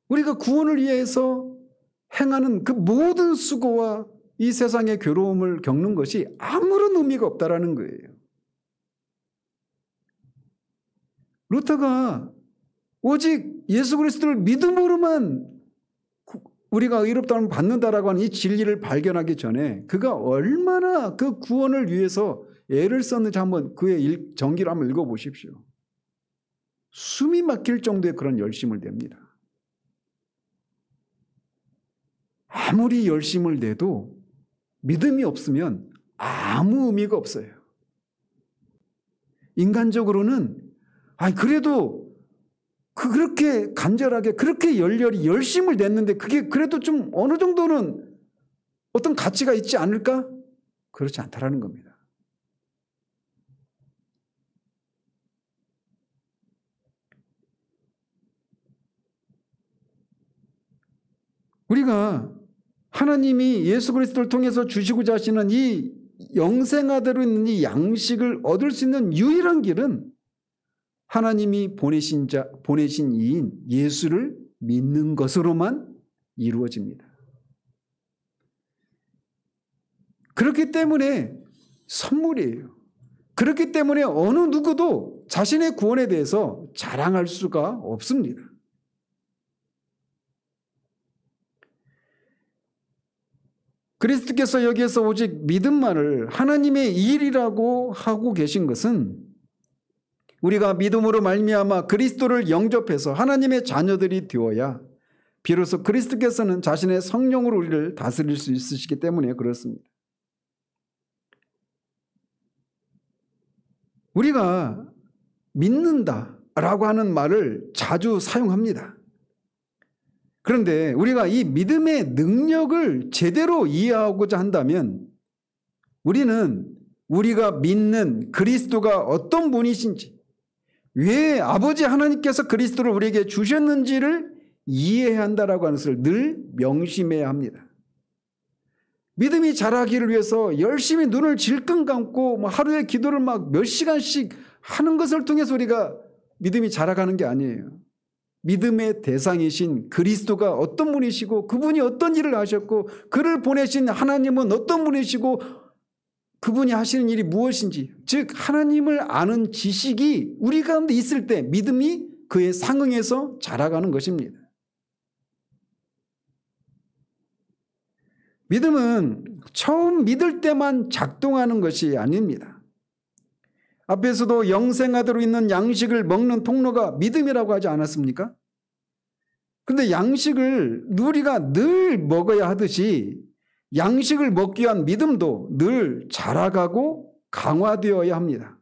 우리가 구원을 위해서 행하는 그 모든 수고와 이 세상의 괴로움을 겪는 것이 아무런 의미가 없다라는 거예요. 루터가 오직 예수 그리스도를 믿음으로만 우리가 의롭다함을 받는다라고 하는 이 진리를 발견하기 전에 그가 얼마나 그 구원을 위해서 애를 썼는지 한번 그의 전기를 한번 읽어보십시오. 숨이 막힐 정도의 그런 열심을 냅니다. 아무리 열심을 내도 믿음이 없으면 아무 의미가 없어요. 인간적으로는 그래도 그렇게 간절하게 그렇게 열렬히 열심을 냈는데 그게 그래도 좀 어느 정도는 어떤 가치가 있지 않을까? 그렇지 않다라는 겁니다. 우리가 하나님이 예수 그리스도를 통해서 주시고자 하시는 이 영생하대로 있는 이 양식을 얻을 수 있는 유일한 길은 하나님이 보내신 이인 예수를 믿는 것으로만 이루어집니다. 그렇기 때문에 선물이에요. 그렇기 때문에 어느 누구도 자신의 구원에 대해서 자랑할 수가 없습니다. 그리스도께서 여기에서 오직 믿음만을 하나님의 일이라고 하고 계신 것은 우리가 믿음으로 말미암아 그리스도를 영접해서 하나님의 자녀들이 되어야 비로소 그리스도께서는 자신의 성령으로 우리를 다스릴 수 있으시기 때문에 그렇습니다. 우리가 믿는다라고 하는 말을 자주 사용합니다. 그런데 우리가 이 믿음의 능력을 제대로 이해하고자 한다면 우리는 우리가 믿는 그리스도가 어떤 분이신지 왜 아버지 하나님께서 그리스도를 우리에게 주셨는지를 이해해야 한다라고 하는 것을 늘 명심해야 합니다. 믿음이 자라기를 위해서 열심히 눈을 질끈 감고 하루에 기도를 막 몇 시간씩 하는 것을 통해서 우리가 믿음이 자라가는 게 아니에요. 믿음의 대상이신 그리스도가 어떤 분이시고 그분이 어떤 일을 하셨고 그를 보내신 하나님은 어떤 분이시고 그분이 하시는 일이 무엇인지, 즉 하나님을 아는 지식이 우리 가운데 있을 때 믿음이 그에 상응해서 자라가는 것입니다. 믿음은 처음 믿을 때만 작동하는 것이 아닙니다. 앞에서도 영생하도록 있는 양식을 먹는 통로가 믿음이라고 하지 않았습니까? 그런데 양식을 우리가 늘 먹어야 하듯이 양식을 먹기 위한 믿음도 늘 자라가고 강화되어야 합니다.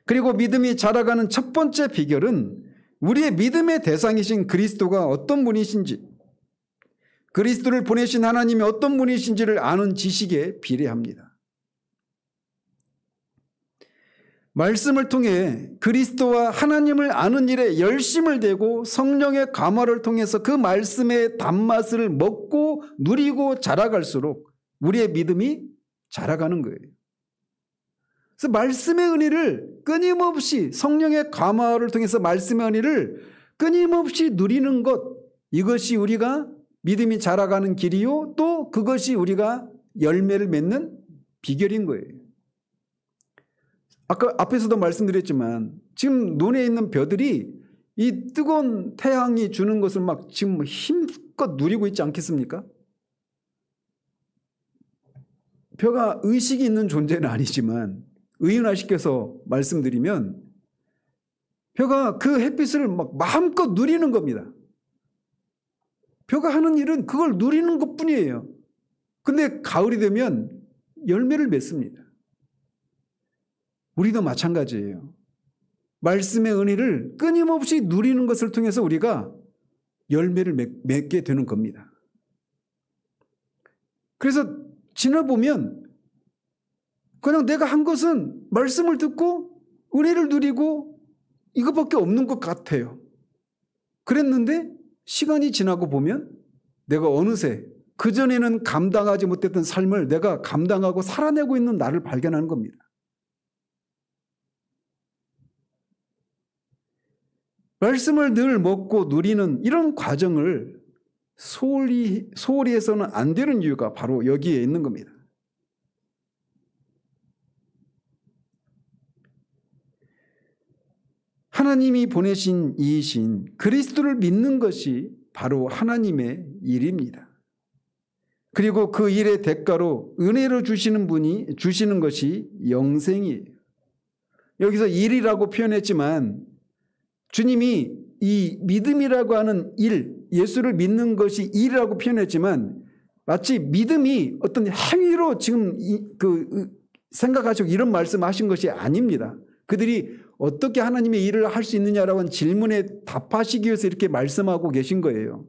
그리고 믿음이 자라가는 첫 번째 비결은 우리의 믿음의 대상이신 그리스도가 어떤 분이신지, 그리스도를 보내신 하나님이 어떤 분이신지를 아는 지식에 비례합니다. 말씀을 통해 그리스도와 하나님을 아는 일에 열심을 내고 성령의 감화를 통해서 그 말씀의 단맛을 먹고 누리고 자라갈수록 우리의 믿음이 자라가는 거예요. 그래서 말씀의 은혜를 끊임없이, 성령의 감화를 통해서 말씀의 은혜를 끊임없이 누리는 것, 이것이 우리가 믿음이 자라가는 길이요, 또 그것이 우리가 열매를 맺는 비결인 거예요. 아까 앞에서도 말씀드렸지만 지금 눈에 있는 벼들이 이 뜨거운 태양이 주는 것을 막 지금 힘껏 누리고 있지 않겠습니까? 벼가 의식이 있는 존재는 아니지만 의인화시켜서 말씀드리면 벼가 그 햇빛을 막 마음껏 누리는 겁니다. 벼가 하는 일은 그걸 누리는 것뿐이에요. 근데 가을이 되면 열매를 맺습니다. 우리도 마찬가지예요. 말씀의 은혜를 끊임없이 누리는 것을 통해서 우리가 열매를 맺게 되는 겁니다. 그래서 지나보면 그냥 내가 한 것은 말씀을 듣고 은혜를 누리고 이것밖에 없는 것 같아요. 그랬는데 시간이 지나고 보면 내가 어느새 그전에는 감당하지 못했던 삶을 내가 감당하고 살아내고 있는 나를 발견하는 겁니다. 말씀을 늘 먹고 누리는 이런 과정을 소홀히 해서는 안 되는 이유가 바로 여기에 있는 겁니다. 하나님이 보내신 이이신 그리스도를 믿는 것이 바로 하나님의 일입니다. 그리고 그 일의 대가로 은혜로 주시는 분이 주시는 것이 영생이에요. 여기서 일이라고 표현했지만 주님이 이 믿음이라고 하는 일, 예수를 믿는 것이 일이라고 표현했지만 마치 믿음이 어떤 행위로 지금 생각하시고 이런 말씀하신 것이 아닙니다. 그들이 어떻게 하나님의 일을 할 수 있느냐라고 하는 질문에 답하시기 위해서 이렇게 말씀하고 계신 거예요.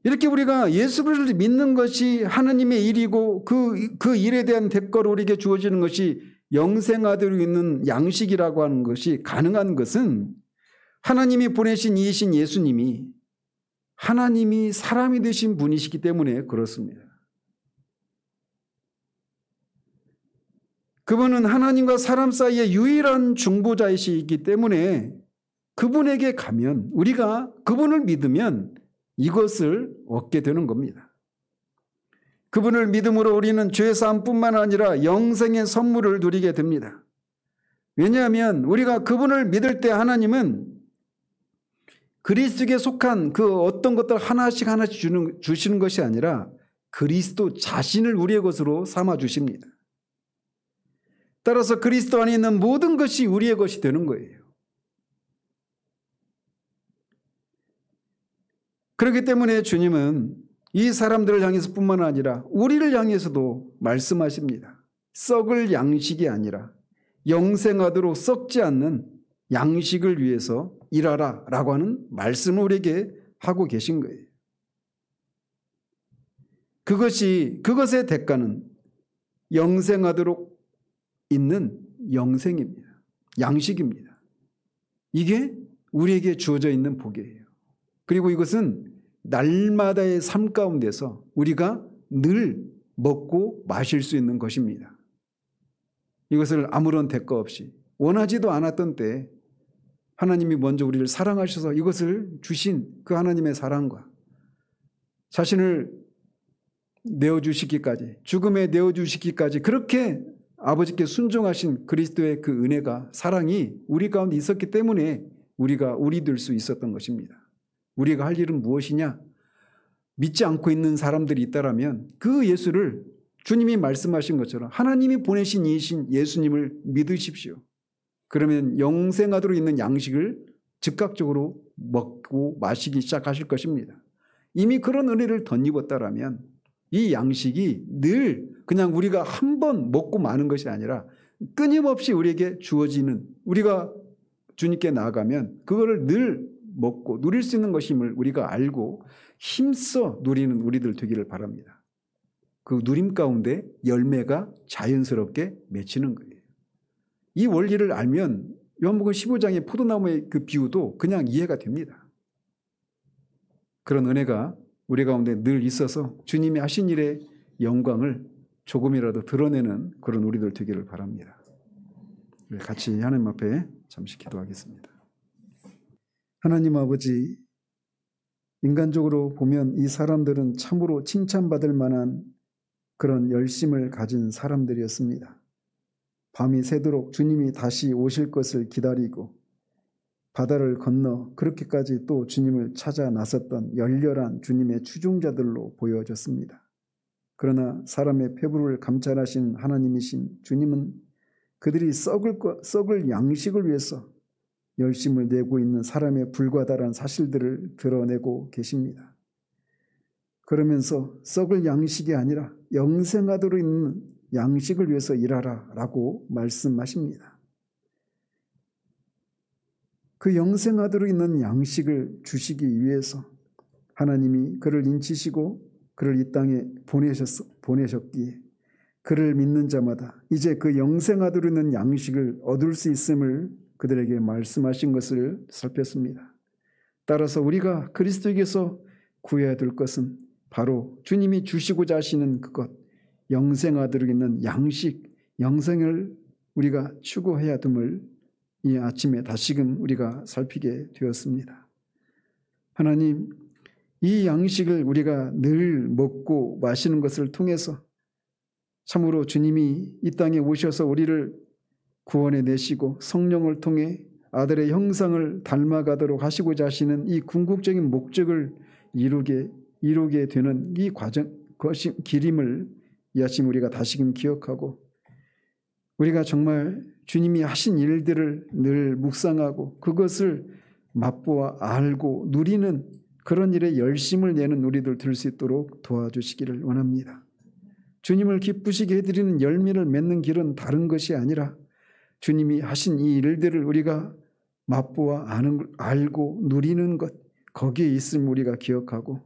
이렇게 우리가 예수를 믿는 것이 하나님의 일이고 그 일에 대한 대가로 우리에게 주어지는 것이 영생하도록 있는 양식이라고 하는 것이 가능한 것은 하나님이 보내신 이이신 예수님이 하나님이 사람이 되신 분이시기 때문에 그렇습니다. 그분은 하나님과 사람 사이의 유일한 중보자이시기 때문에 그분에게 가면 우리가 그분을 믿으면 이것을 얻게 되는 겁니다. 그분을 믿음으로 우리는 죄사함뿐만 아니라 영생의 선물을 누리게 됩니다. 왜냐하면 우리가 그분을 믿을 때 하나님은 그리스도에 속한 그 어떤 것들 하나씩 주시는 것이 아니라 그리스도 자신을 우리의 것으로 삼아 주십니다. 따라서 그리스도 안에 있는 모든 것이 우리의 것이 되는 거예요. 그렇기 때문에 주님은 이 사람들을 향해서 뿐만 아니라 우리를 향해서도 말씀하십니다. 썩을 양식이 아니라 영생하도록 썩지 않는 양식을 위해서 일하라 라고 하는 말씀을 우리에게 하고 계신 거예요. 그것의 대가는 영생하도록 있는 영생입니다. 양식입니다. 이게 우리에게 주어져 있는 복이에요. 그리고 이것은 날마다의 삶 가운데서 우리가 늘 먹고 마실 수 있는 것입니다. 이것을 아무런 대가 없이 원하지도 않았던 때에 하나님이 먼저 우리를 사랑하셔서 이것을 주신 그 하나님의 사랑과 자신을 내어주시기까지, 죽음에 내어주시기까지 그렇게 아버지께 순종하신 그리스도의 그 은혜가, 사랑이 우리 가운데 있었기 때문에 우리가 우리 될 수 있었던 것입니다. 우리가 할 일은 무엇이냐? 믿지 않고 있는 사람들이 있다라면 그 예수를 주님이 말씀하신 것처럼 하나님이 보내신 이신 예수님을 믿으십시오. 그러면 영생하도록 있는 양식을 즉각적으로 먹고 마시기 시작하실 것입니다. 이미 그런 은혜를 덧입었다라면 이 양식이 늘 그냥 우리가 한 번 먹고 마는 것이 아니라 끊임없이 우리에게 주어지는, 우리가 주님께 나아가면 그거를 늘 먹고 누릴 수 있는 것임을 우리가 알고 힘써 누리는 우리들 되기를 바랍니다. 그 누림 가운데 열매가 자연스럽게 맺히는 거예요. 이 원리를 알면 요한복음 15장의 포도나무의 그 비유도 그냥 이해가 됩니다. 그런 은혜가 우리 가운데 늘 있어서 주님이 하신 일의 영광을 조금이라도 드러내는 그런 우리들 되기를 바랍니다. 같이 하나님 앞에 잠시 기도하겠습니다. 하나님 아버지, 인간적으로 보면 이 사람들은 참으로 칭찬받을 만한 그런 열심을 가진 사람들이었습니다. 밤이 새도록 주님이 다시 오실 것을 기다리고 바다를 건너 그렇게까지 또 주님을 찾아 나섰던 열렬한 주님의 추종자들로 보여졌습니다. 그러나 사람의 폐부를 감찰하신 하나님이신 주님은 그들이 썩을 양식을 위해서 열심을 내고 있는 사람의 불과다라는 사실들을 드러내고 계십니다. 그러면서 썩을 양식이 아니라 영생하도록 있는 양식을 위해서 일하라 라고 말씀하십니다. 그 영생하도록 있는 양식을 주시기 위해서 하나님이 그를 인치시고 그를 이 땅에 보내셨기에 그를 믿는 자마다 이제 그 영생하도록 있는 양식을 얻을 수 있음을 그들에게 말씀하신 것을 살폈습니다. 따라서 우리가 그리스도에게서 구해야 될 것은 바로 주님이 주시고자 하시는 그것, 영생하도록 있는 양식, 영생을 우리가 추구해야 됨을 이 아침에 다시금 우리가 살피게 되었습니다. 하나님, 이 양식을 우리가 늘 먹고 마시는 것을 통해서 참으로 주님이 이 땅에 오셔서 우리를 구원해 내시고 성령을 통해 아들의 형상을 닮아가도록 하시고자 하시는 이 궁극적인 목적을 이루게 되는 이 과정, 길임을 이 아침 우리가 다시금 기억하고 우리가 정말 주님이 하신 일들을 늘 묵상하고 그것을 맛보아 알고 누리는 그런 일에 열심을 내는 우리들 될 수 있도록 도와주시기를 원합니다. 주님을 기쁘시게 해드리는 열매를 맺는 길은 다른 것이 아니라 주님이 하신 이 일들을 우리가 맛보아 알고 누리는 것, 거기에 있음을 우리가 기억하고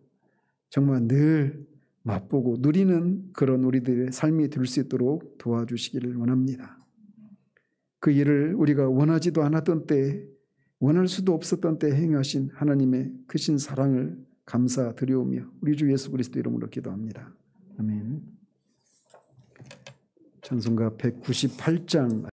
정말 늘 맛보고 누리는 그런 우리들의 삶이 될 수 있도록 도와주시기를 원합니다. 그 일을 우리가 원하지도 않았던 때에 원할 수도 없었던 때에 행하신 하나님의 크신 사랑을 감사드리오며 우리 주 예수 그리스도 이름으로 기도합니다. 아멘. 찬송가 198장